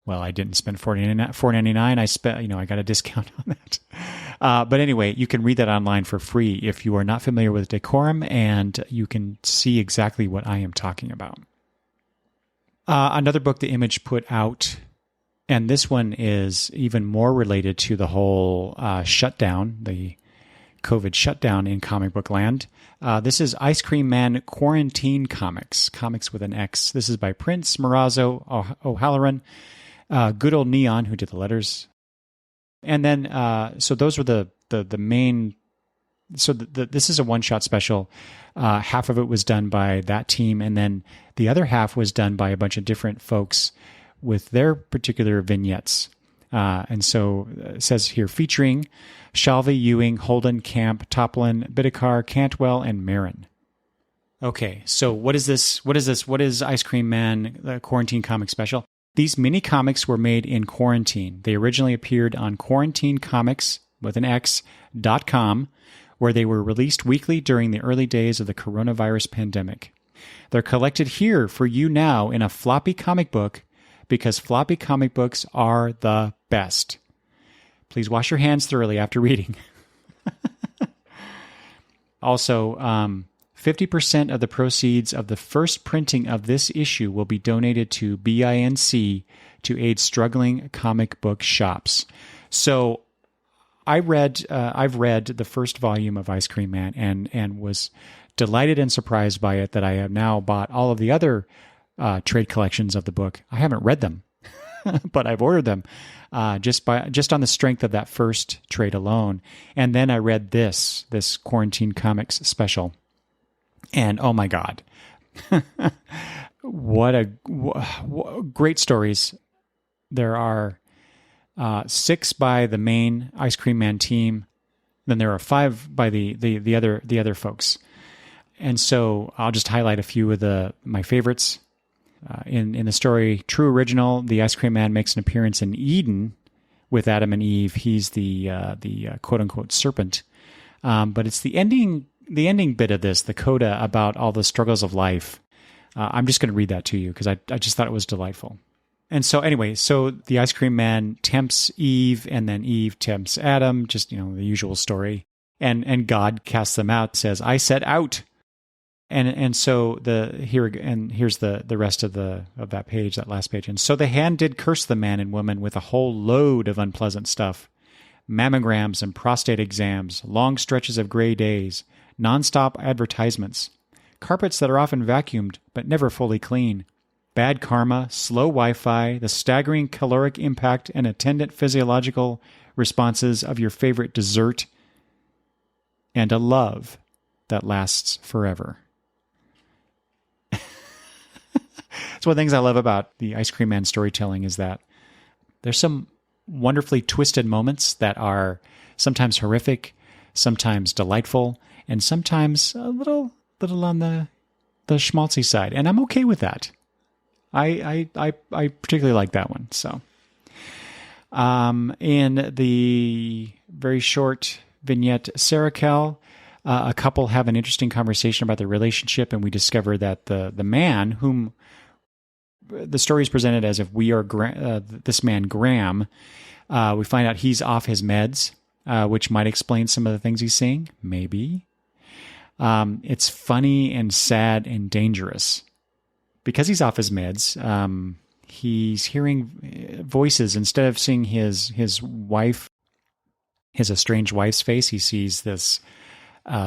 Well, I didn't spend $4.99. I spent, I got a discount on that. But anyway, you can read that online for free if you are not familiar with Decorum, and you can see exactly what I am talking about. Another book the Image put out, and this one is even more related to the whole shutdown, the COVID shutdown in comic book land. This is Ice Cream Man Quarantine Comics with an X. This is by Prince Morazzo O'Halloran. Good old Neon, who did the letters. And then, so those were the main, so this is a one-shot special. Half of it was done by that team, and then the other half was done by a bunch of different folks with their particular vignettes. And so it says here, featuring Shalvey, Ewing, Holden, Camp, Toplin, Bidikar, Cantwell, and Marin. Okay, so what is this? What is Ice Cream Man, the Quarantine Comic Special? These mini comics were made in quarantine. They originally appeared on QuarantineComics with an X.com, where they were released weekly during the early days of the coronavirus pandemic. They're collected here for you now in a floppy comic book, because floppy comic books are the best. Please wash your hands thoroughly after reading. Also, 50% of the proceeds of the first printing of this issue will be donated to BINC to aid struggling comic book shops. So I've read the first volume of Ice Cream Man and was delighted and surprised by it that I have now bought all of the other trade collections of the book. I haven't read them, but I've ordered them just on the strength of that first trade alone. And then I read this Quarantine Comics special. And oh my God, what great stories. There are 6 by the main Ice Cream Man team. Then there are 5 by the other folks. And so I'll just highlight a few of my favorites. In the story True Original, the Ice Cream Man makes an appearance in Eden with Adam and Eve. He's the quote unquote serpent. But it's the ending bit of this, the coda about all the struggles of life. I'm just going to read that to you because I just thought it was delightful. And so anyway, so the Ice Cream Man tempts Eve, and then Eve tempts Adam, just, the usual story. And God casts them out, says, I set out. And so here's the rest of that page, that last page. And so the hand did curse the man and woman with a whole load of unpleasant stuff. Mammograms and prostate exams, long stretches of gray days, nonstop advertisements, carpets that are often vacuumed but never fully clean, bad karma, slow Wi-Fi, the staggering caloric impact and attendant physiological responses of your favorite dessert, and a love that lasts forever. It's one of the things I love about the Ice Cream Man storytelling is that there's some wonderfully twisted moments that are sometimes horrific, sometimes delightful, and sometimes a little on the schmaltzy side. And I'm okay with that. I particularly like that one. So, in the very short vignette, Sarah Kell, a couple have an interesting conversation about their relationship, and we discover that the man whom the story is presented as if we are this man Graham, we find out he's off his meds, which might explain some of the things he's seeing. Maybe. It's funny and sad and dangerous. Because he's off his meds, he's hearing voices. Instead of seeing his wife, his estranged wife's face, he sees this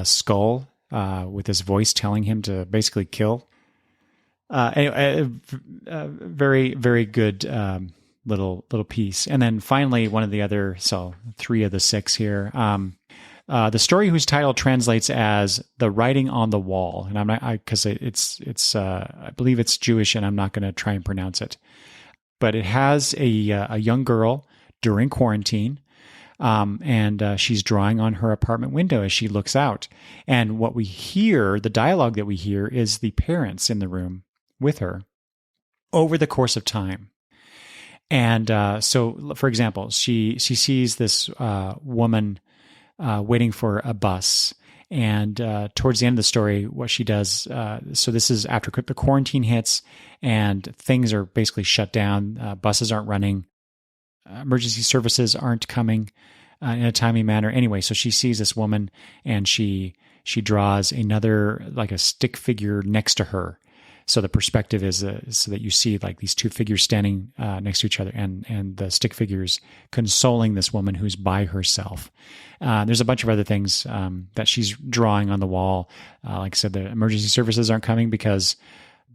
skull with his voice telling him to basically kill. Anyway, very, very good little piece. And then finally, one of the other, so 3 of the 6 here. The story whose title translates as "The Writing on the Wall," and I'm not because it's I believe it's Jewish, and I'm not going to try and pronounce it. But it has a young girl during quarantine, and she's drawing on her apartment window as she looks out. And what we hear, the dialogue that we hear, is the parents in the room with her over the course of time. And so, for example, she sees this woman waiting for a bus. And towards the end of the story, what she does, so this is after the quarantine hits and things are basically shut down, buses aren't running, emergency services aren't coming in a timely manner. Anyway, so she sees this woman and she draws another, like a stick figure next to her. So the perspective is so that you see like these 2 figures standing next to each other, and the stick figures consoling this woman who's by herself. There's a bunch of other things that she's drawing on the wall. Like I said, the emergency services aren't coming because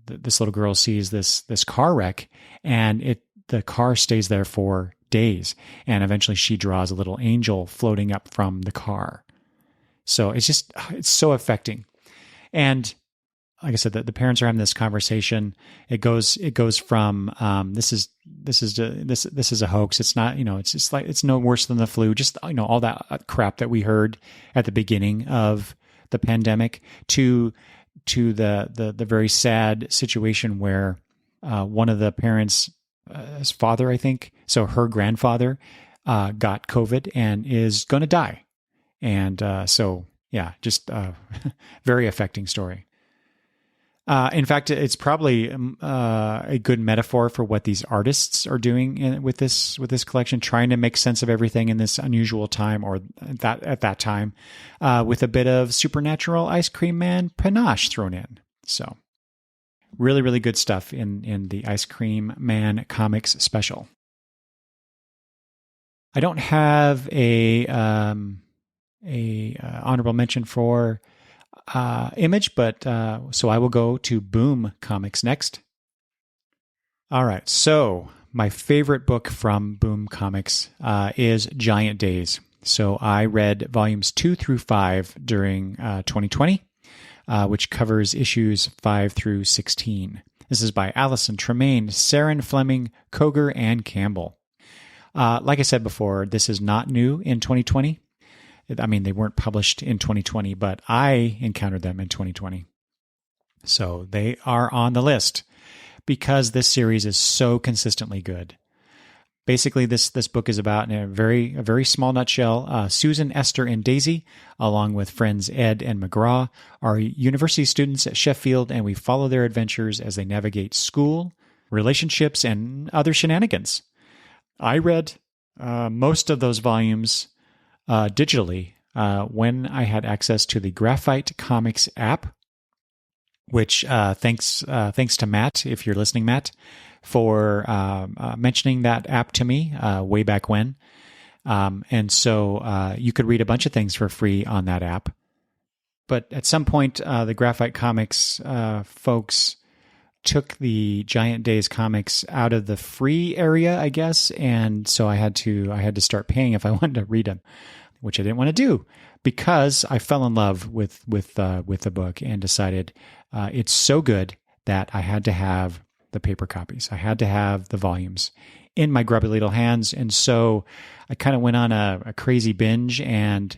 this little girl sees this car wreck, and the car stays there for days, and eventually she draws a little angel floating up from the car. So it's so affecting. And like I said, the parents are having this conversation. It goes from this is a hoax. It's not, it's just like, it's no worse than the flu. Just, all that crap that we heard at the beginning of the pandemic to the very sad situation where one of the parents, his father, I think, so her grandfather got COVID and is going to die. And so yeah, just a very affecting story. In fact, it's probably a good metaphor for what these artists are doing with this collection, trying to make sense of everything in this unusual time, or at that time, with a bit of supernatural ice cream man panache thrown in. So, really, really good stuff in the Ice Cream Man Comics special. I don't have a honorable mention for Image, but so I will go to Boom Comics next. All right, so my favorite book from Boom Comics is Giant Days. So I read volumes 2 through 5 during 2020, which covers issues 5 through 16. This is by Allison Tremaine, Saren Fleming, Koger, and Campbell. Like I said before, this is not new in 2020. I mean, they weren't published in 2020, but I encountered them in 2020. So they are on the list because this series is so consistently good. Basically, this book is about, in a very small nutshell, Susan, Esther, and Daisy, along with friends Ed and McGraw, are university students at Sheffield, and we follow their adventures as they navigate school, relationships, and other shenanigans. I read most of those volumes digitally when I had access to the Graphite Comics app, which thanks to Matt, if you're listening, Matt, for mentioning that app to me way back when. And so you could read a bunch of things for free on that app. But at some point, the Graphite Comics folks took the Giant Days comics out of the free area, I guess, and so I had to start paying if I wanted to read them, which I didn't want to do because I fell in love with the book and decided it's so good that I had to have the paper copies. I had to have the volumes in my grubby little hands, and so I kind of went on a crazy binge and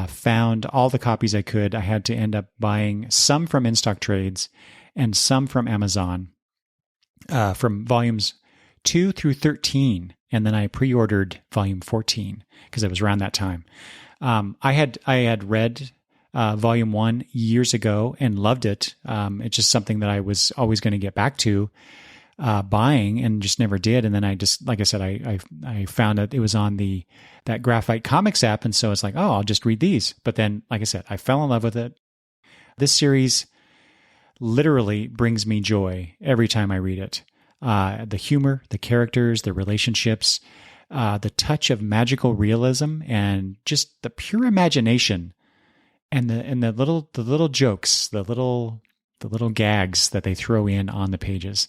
found all the copies I could. I had to end up buying some from In Stock Trades and some from Amazon. from volumes 2 through 13, and then I pre-ordered volume 14 because it was around that time. I had read volume 1 years ago and loved it. It's just something that I was always going to get back to buying and just never did. And then I just, like I said, I found that it was on that Graphite Comics app, and so it's like, oh, I'll just read these. But then, like I said, I fell in love with it. This series literally brings me joy every time I read it. The humor, the characters, the relationships, the touch of magical realism, and just the pure imagination, and the little jokes, the little gags that they throw in on the pages.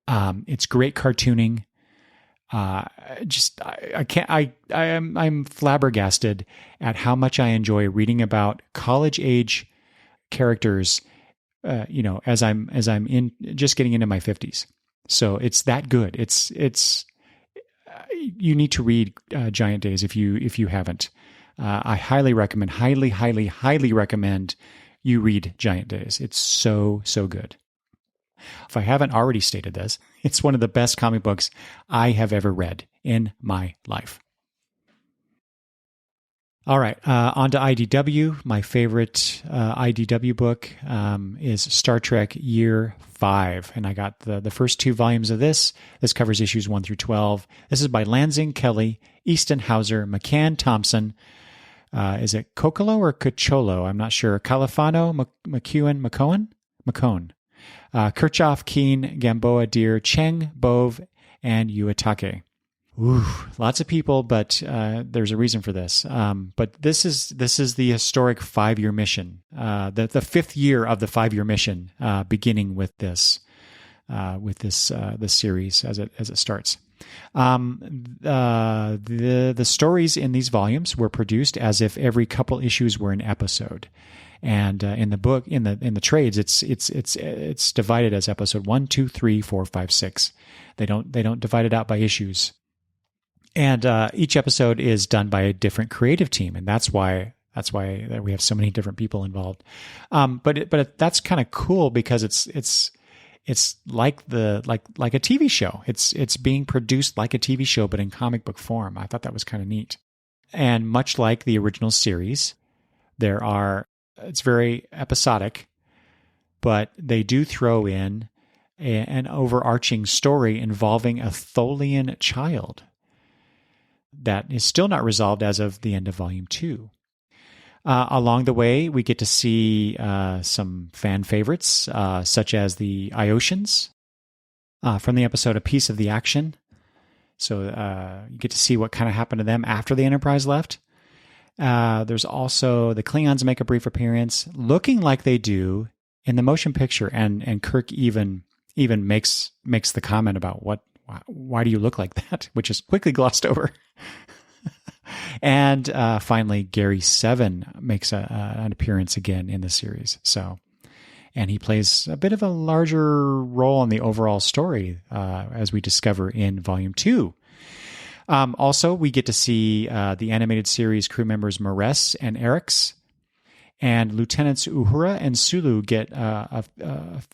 It's great cartooning. I'm flabbergasted at how much I enjoy reading about college age characters. As I'm in just getting into my 50s. So it's that good. You need to read Giant Days if you haven't. I highly recommend, highly recommend you read Giant Days. It's so good. If I haven't already stated this, it's one of the best comic books I have ever read in my life. All right, on to IDW. My favorite IDW book is Star Trek Year 5, and I got the first 2 volumes of this. This covers issues 1 through 12. This is by Lansing, Kelly, Easton Hauser, McCann Thompson. Is it Cocolo or Cocholo? I'm not sure. Califano, McCone. Kirchhoff, Keen, Gamboa, Deer, Cheng, Bove, and Uetake. Ooh, lots of people, but there's a reason for this. But this is the historic 5-year mission, the 5th year of the 5-year mission, beginning with this series as it starts. The stories in these volumes were produced as if every couple issues were an episode. And in the book, in the trades, it's divided as episode 1, 2, 3, 4, 5, 6. They don't divide it out by issues. And each episode is done by a different creative team, and that's why we have so many different people involved. But that's kind of cool because it's like a TV show. It's being produced like a TV show, but in comic book form. I thought that was kind of neat. And much like the original series, it's very episodic, but they do throw in an overarching story involving a Tholian child that is still not resolved as of the end of Volume 2. Along the way, we get to see some fan favorites, such as the Iosians from the episode A Piece of the Action. So you get to see what kind of happened to them after the Enterprise left. There's also the Klingons make a brief appearance, looking like they do in the motion picture, and Kirk even makes the comment about why do you look like that, which is quickly glossed over. And finally, Gary Seven makes an appearance again in the series. And he plays a bit of a larger role in the overall story, as we discover in Volume 2. Also, we get to see the animated series crew members Mares and Erix, and Lieutenants Uhura and Sulu get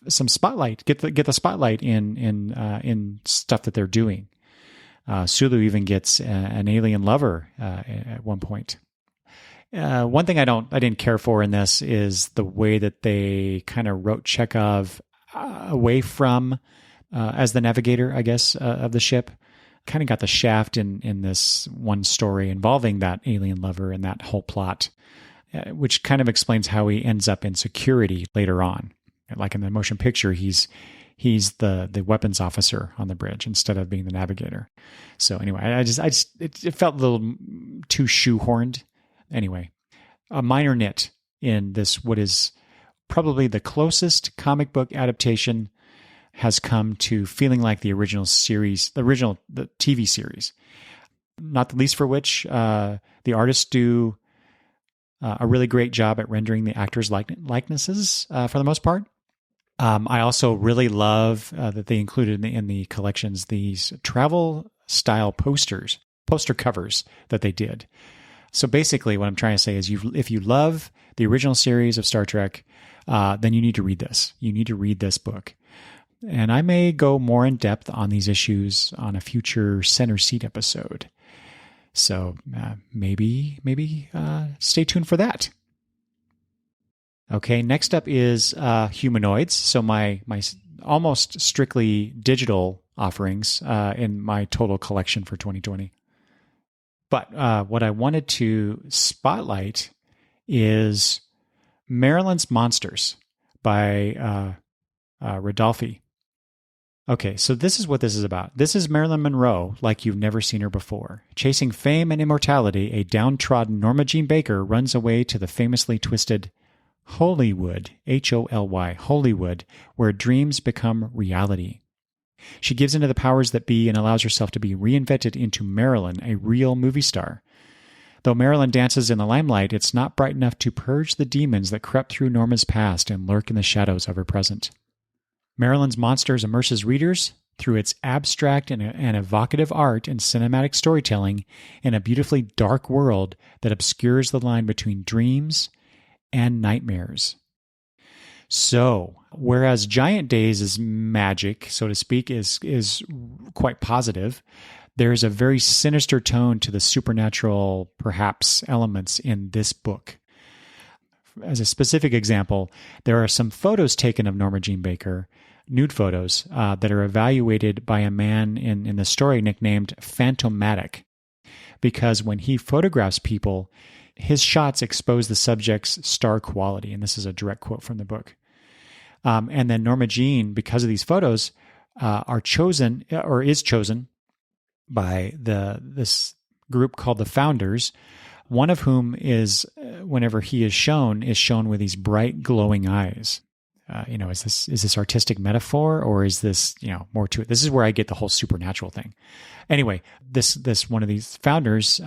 some spotlight. Get the spotlight in stuff that they're doing. Sulu even gets an alien lover at one point. One thing I didn't care for in this is the way that they kind of wrote Chekhov away from as the navigator, I guess, of the ship. Kind of got the shaft in this one story involving that alien lover and that whole plot, which kind of explains how he ends up in security later on. Like in the motion picture, he's the weapons officer on the bridge instead of being the navigator. So anyway, it felt a little too shoehorned. Anyway, a minor nit in this, what is probably the closest comic book adaptation has come to feeling like the original TV series. Not the least for which the artists do a really great job at rendering the actors' likenesses for the most part. I also really love that they included in the collections these travel style poster covers that they did. So basically what I'm trying to say is if you love the original series of Star Trek, then you need to read this. You need to read this book. And I may go more in depth on these issues on a future Center Seat episode. So maybe stay tuned for that. Okay, next up is humanoids. So my almost strictly digital offerings in my total collection for 2020. But what I wanted to spotlight is Marilyn's Monsters by Rodolfi. Okay, so this is what this is about. This is Marilyn Monroe like you've never seen her before. Chasing fame and immortality, a downtrodden Norma Jean Baker runs away to the famously twisted Hollywood, Holy, Hollywood, where dreams become reality. She gives into the powers that be and allows herself to be reinvented into Marilyn, a real movie star. Though Marilyn dances in the limelight, it's not bright enough to purge the demons that crept through Norma's past and lurk in the shadows of her present. Marilyn's Monsters immerses readers through its abstract and evocative art and cinematic storytelling in a beautifully dark world that obscures the line between dreams and nightmares. So, whereas Giant Days' magic, so to speak, is quite positive, there's a very sinister tone to the supernatural, perhaps, elements in this book. As a specific example, there are some photos taken of Norma Jean Baker, nude photos, that are evaluated by a man in the story nicknamed Phantomatic, because when he photographs people, his shots expose the subject's star quality, and this is a direct quote from the book. And then Norma Jean, because of these photos, is chosen by this group called the Founders, one of whom is, whenever he is shown with these bright, glowing eyes. Is this artistic metaphor, or is this, more to it? This is where I get the whole supernatural thing. Anyway, this one of these founders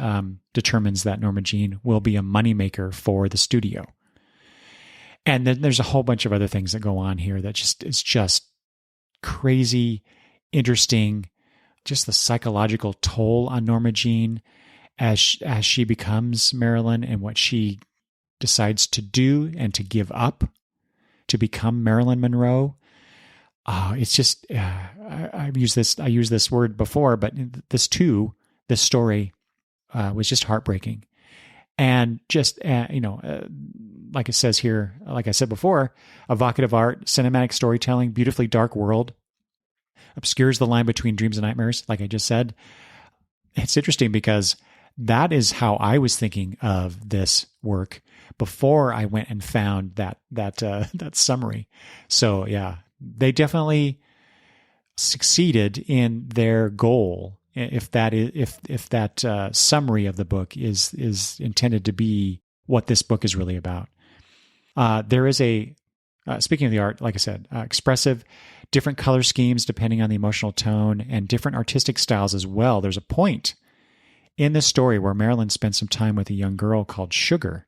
determines that Norma Jean will be a moneymaker for the studio. And then there's a whole bunch of other things that go on here that is just crazy, interesting, just the psychological toll on Norma Jean as she becomes Marilyn and what she decides to do and to give up to become Marilyn Monroe. It's just, I've used this word before, but this story was just heartbreaking. And just, like it says here, like I said before, evocative art, cinematic storytelling, beautifully dark world, obscures the line between dreams and nightmares, like I just said. It's interesting because that is how I was thinking of this work before I went and found that summary. So yeah, they definitely succeeded in their goal. If that summary of the book is intended to be what this book is really about. There is speaking of the art, like I said, expressive, different color schemes depending on the emotional tone, and different artistic styles as well. There's a point in this story where Marilyn spends some time with a young girl called Sugar,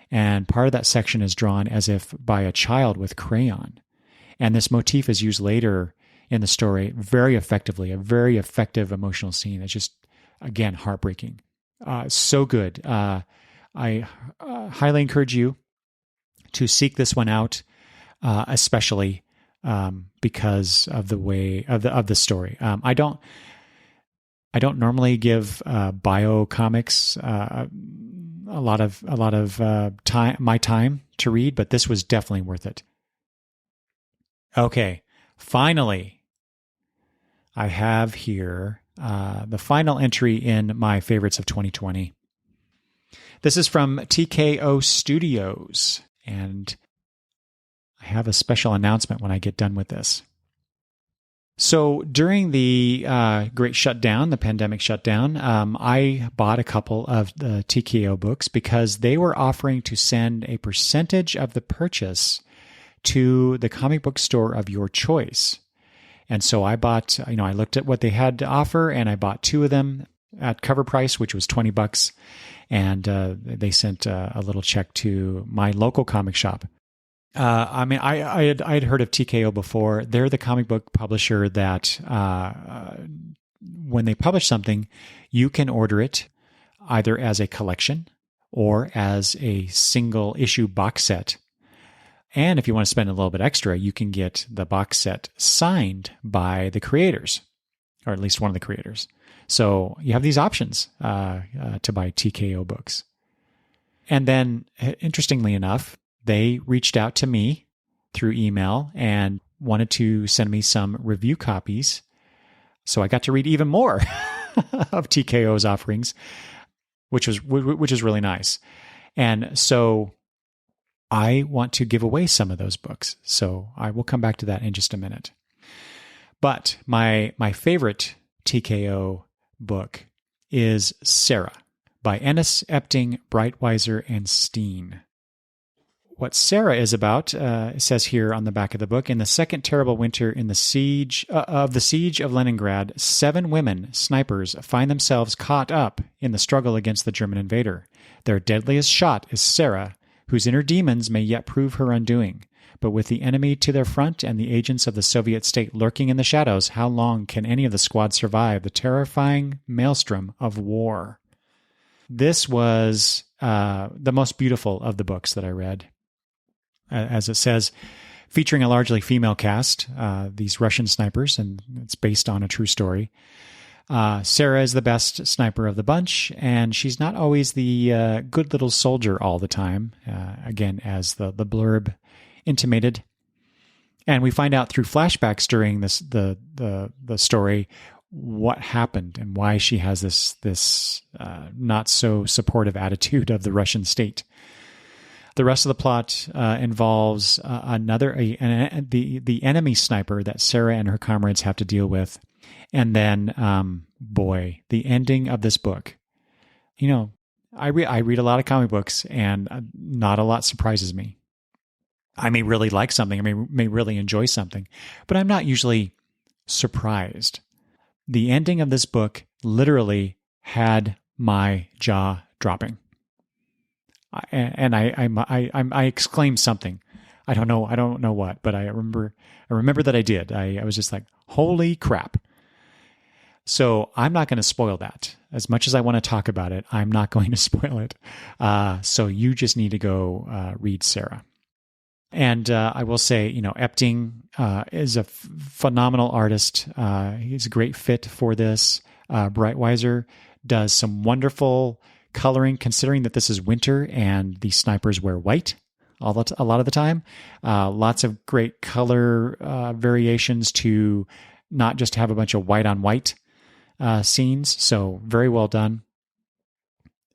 and part of that section is drawn as if by a child with crayon. And this motif is used later in the story very effectively, a very effective emotional scene. It's just, again, heartbreaking. So good. I highly encourage you to seek this one out, especially because of the way of the story. I don't normally give bio comics a lot of time to read, but this was definitely worth it. Okay, finally, I have here the final entry in my favorites of 2020. This is from TKO Studios, and I have a special announcement when I get done with this. So during the great shutdown, the pandemic shutdown, I bought a couple of the TKO books because they were offering to send a percentage of the purchase to the comic book store of your choice. And so I bought, I looked at what they had to offer, and I bought two of them at cover price, which was $20. And they sent a little check to my local comic shop. I had heard of TKO before. They're the comic book publisher that when they publish something, you can order it either as a collection or as a single issue box set. And if you want to spend a little bit extra, you can get the box set signed by the creators, or at least one of the creators. So you have these options to buy TKO books. And then, interestingly enough, they reached out to me through email and wanted to send me some review copies. So I got to read even more of TKO's offerings, which is really nice. And so I want to give away some of those books. So I will come back to that in just a minute. But my favorite TKO book is Sarah by Ennis, Epting, Breitweiser, and Steen. What Sarah is about, it says here on the back of the book, in the second terrible winter in the siege of Leningrad, 7 women snipers find themselves caught up in the struggle against the German invader. Their deadliest shot is Sarah, whose inner demons may yet prove her undoing. But with the enemy to their front and the agents of the Soviet state lurking in the shadows, how long can any of the squad survive the terrifying maelstrom of war? This was the most beautiful of the books that I read. As it says, featuring a largely female cast, these Russian snipers, and it's based on a true story. Sarah is the best sniper of the bunch, and she's not always the good little soldier all the time, again, as the blurb intimated. And we find out through flashbacks during the story what happened and why she has this not so supportive attitude of the Russian state. The rest of the plot involves the enemy sniper that Sarah and her comrades have to deal with. And then, the ending of this book. You know, I read a lot of comic books, and not a lot surprises me. I may really like something, I may really enjoy something, but I'm not usually surprised. The ending of this book literally had my jaw dropping. And I exclaimed something. I don't know what, but I remember that I did. I was just like, holy crap. So I'm not going to spoil that. As much as I want to talk about it, I'm not going to spoil it. So you just need to go read Sarah. And I will say, Epting is a phenomenal artist. He's a great fit for this. Breitweiser does some wonderful coloring, considering that this is winter and the snipers wear white a lot of the time. Lots of great color variations to not just have a bunch of white on white scenes. So very well done.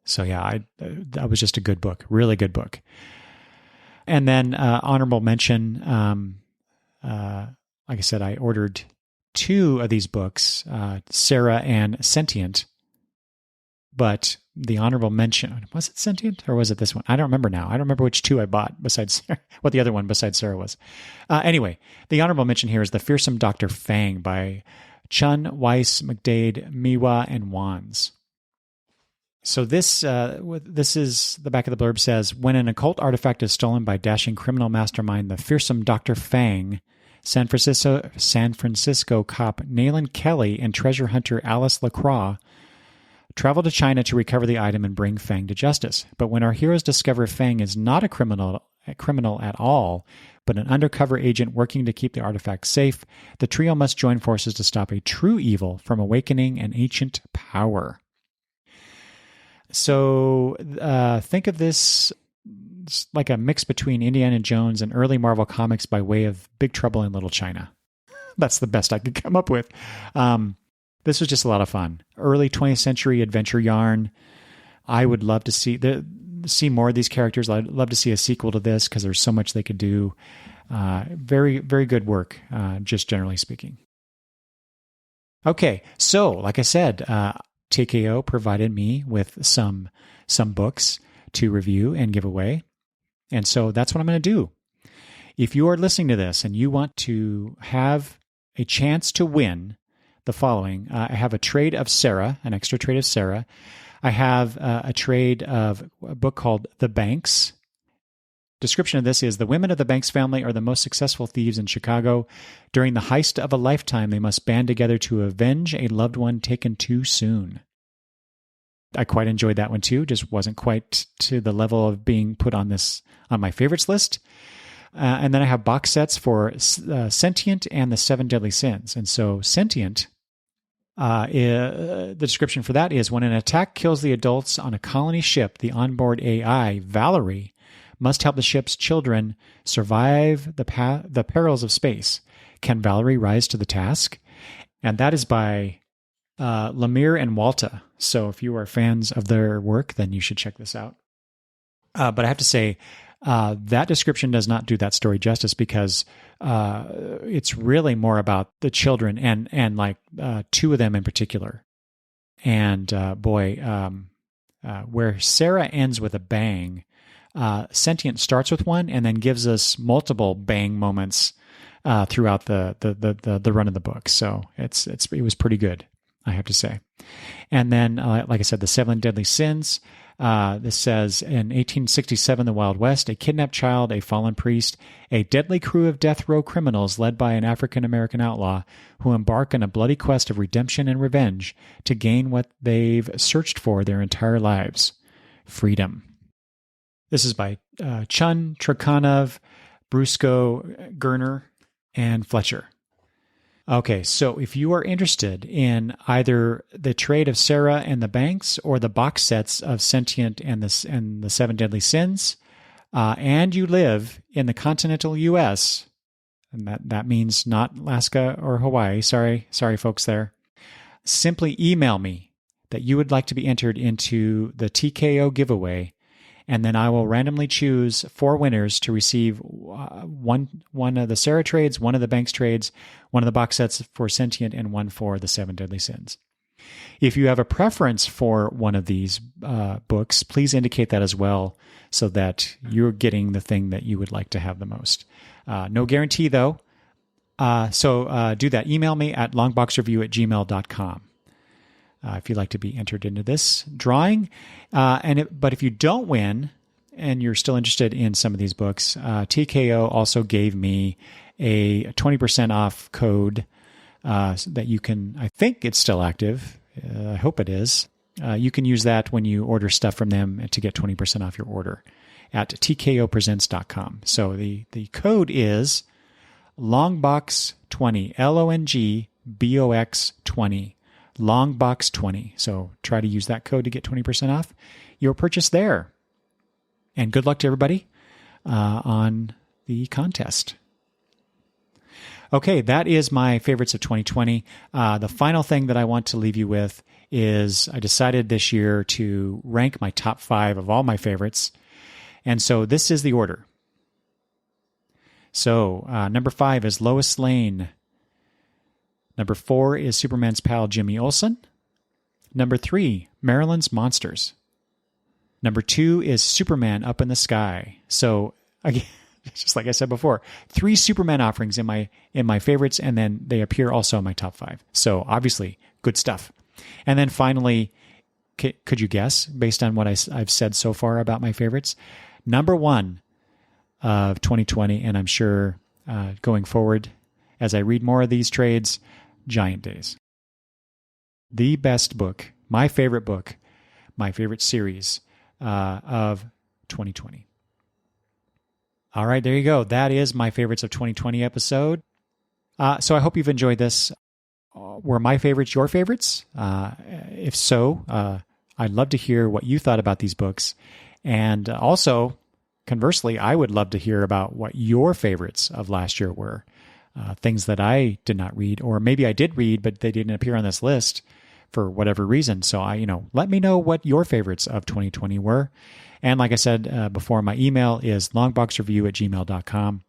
So yeah, that was just a good book, really good book. And then honorable mention, like I said, I ordered 2 of these books, Sarah and Sentient. But the honorable mention, was it Sentient or was it this one? I don't remember now. I don't remember which 2 I bought besides what the other one besides Sarah was. Anyway, the honorable mention here is The Fearsome Dr. Fang by Chun, Weiss, McDade, Miwa, and Wands. So this is the back of the blurb says, when an occult artifact is stolen by dashing criminal mastermind, the fearsome Dr. Fang, San Francisco cop Nayland Kelly and treasure hunter Alice LaCroix travel to China to recover the item and bring Fang to justice. But when our heroes discover Fang is not a criminal at all, but an undercover agent working to keep the artifact safe, the trio must join forces to stop a true evil from awakening an ancient power. So think of this like a mix between Indiana Jones and early Marvel comics by way of Big Trouble in Little China. That's the best I could come up with. This was just a lot of fun. Early 20th century adventure yarn. I would love to see more of these characters. I'd love to see a sequel to this because there's so much they could do. Very, very good work, just generally speaking. Okay, so like I said, TKO provided me with some books to review and give away. And so that's what I'm going to do. If you are listening to this and you want to have a chance to win the following, I have a trade of Sarah, an extra trade of Sarah. I have a trade of a book called The Banks. Description of this is, the women of the Banks family are the most successful thieves in Chicago. During the heist of a lifetime, they must band together to avenge a loved one taken too soon. I quite enjoyed that one too. Just wasn't quite to the level of being put on my favorites list. And then I have box sets for Sentient and the Seven Deadly Sins. And so Sentient, the description for that is when an attack kills the adults on a colony ship, the onboard AI, Valerie, must help the ship's children survive the perils of space. Can Valerie rise to the task? And that is by Lemire and Walta. So if you are fans of their work, then you should check this out. But I have to say, that description does not do that story justice, because it's really more about the children and like two of them in particular. And where Sarah ends with a bang, Sentient starts with one and then gives us multiple bang moments throughout the run of the book. So it was pretty good, I have to say. And then, like I said, the Seven Deadly Sins. This says, in 1867, the Wild West, a kidnapped child, a fallen priest, a deadly crew of death row criminals led by an African-American outlaw who embark on a bloody quest of redemption and revenge to gain what they've searched for their entire lives: freedom. This is by Chun, Trakhanov, Brusco, Gerner, and Fletcher. Okay, so if you are interested in either the trade of Sarah and the Banks or the box sets of Sentient and the Seven Deadly Sins, and you live in the continental U.S., and that means not Alaska or Hawaii, sorry folks there, simply email me that you would like to be entered into the TKO giveaway, and then I will randomly choose 4 winners to receive one of the Sarah trades, one of the Banks trades, one of the box sets for Sentient, and one for the Seven Deadly Sins. If you have a preference for one of these books, please indicate that as well, so that you're getting the thing that you would like to have the most. No guarantee, though. So do that. Email me at longboxreview@gmail.com. If you'd like to be entered into this drawing. But if you don't win and you're still interested in some of these books, TKO also gave me a 20% off code that you can, I think it's still active. I hope it is. You can use that when you order stuff from them to get 20% off your order at tkopresents.com. So the code is longbox20, LONGBOX20. Longbox20. So try to use that code to get 20% off your purchase there. And good luck to everybody on the contest. Okay, that is my favorites of 2020. The final thing that I want to leave you with is I decided this year to rank my top 5 of all my favorites. And so this is the order. So number 5 is Lois Lane. Number 4 is Superman's pal Jimmy Olsen. Number 3, Maryland's Monsters. Number 2 is Superman Up in the Sky. So again, just like I said before, 3 Superman offerings in my favorites, and then they appear also in my top 5. So obviously, good stuff. And then finally, could you guess, based on what I've said so far about my favorites? Number 1 of 2020, and I'm sure going forward, as I read more of these trades, Giant Days. The best book, my favorite series of 2020. All right, there you go. That is my favorites of 2020 episode. So I hope you've enjoyed this. Were my favorites your favorites? If so, I'd love to hear what you thought about these books. And also, conversely, I would love to hear about what your favorites of last year were. Things that I did not read, or maybe I did read, but they didn't appear on this list for whatever reason. So let me know what your favorites of 2020 were. And like I said before, my email is longboxreview@gmail.com.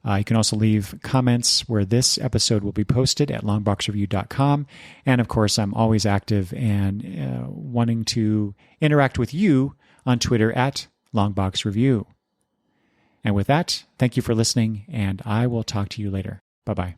You can also leave comments where this episode will be posted at longboxreview.com. And of course, I'm always active and wanting to interact with you on Twitter at longboxreview. And with that, thank you for listening, and I will talk to you later. Bye-bye.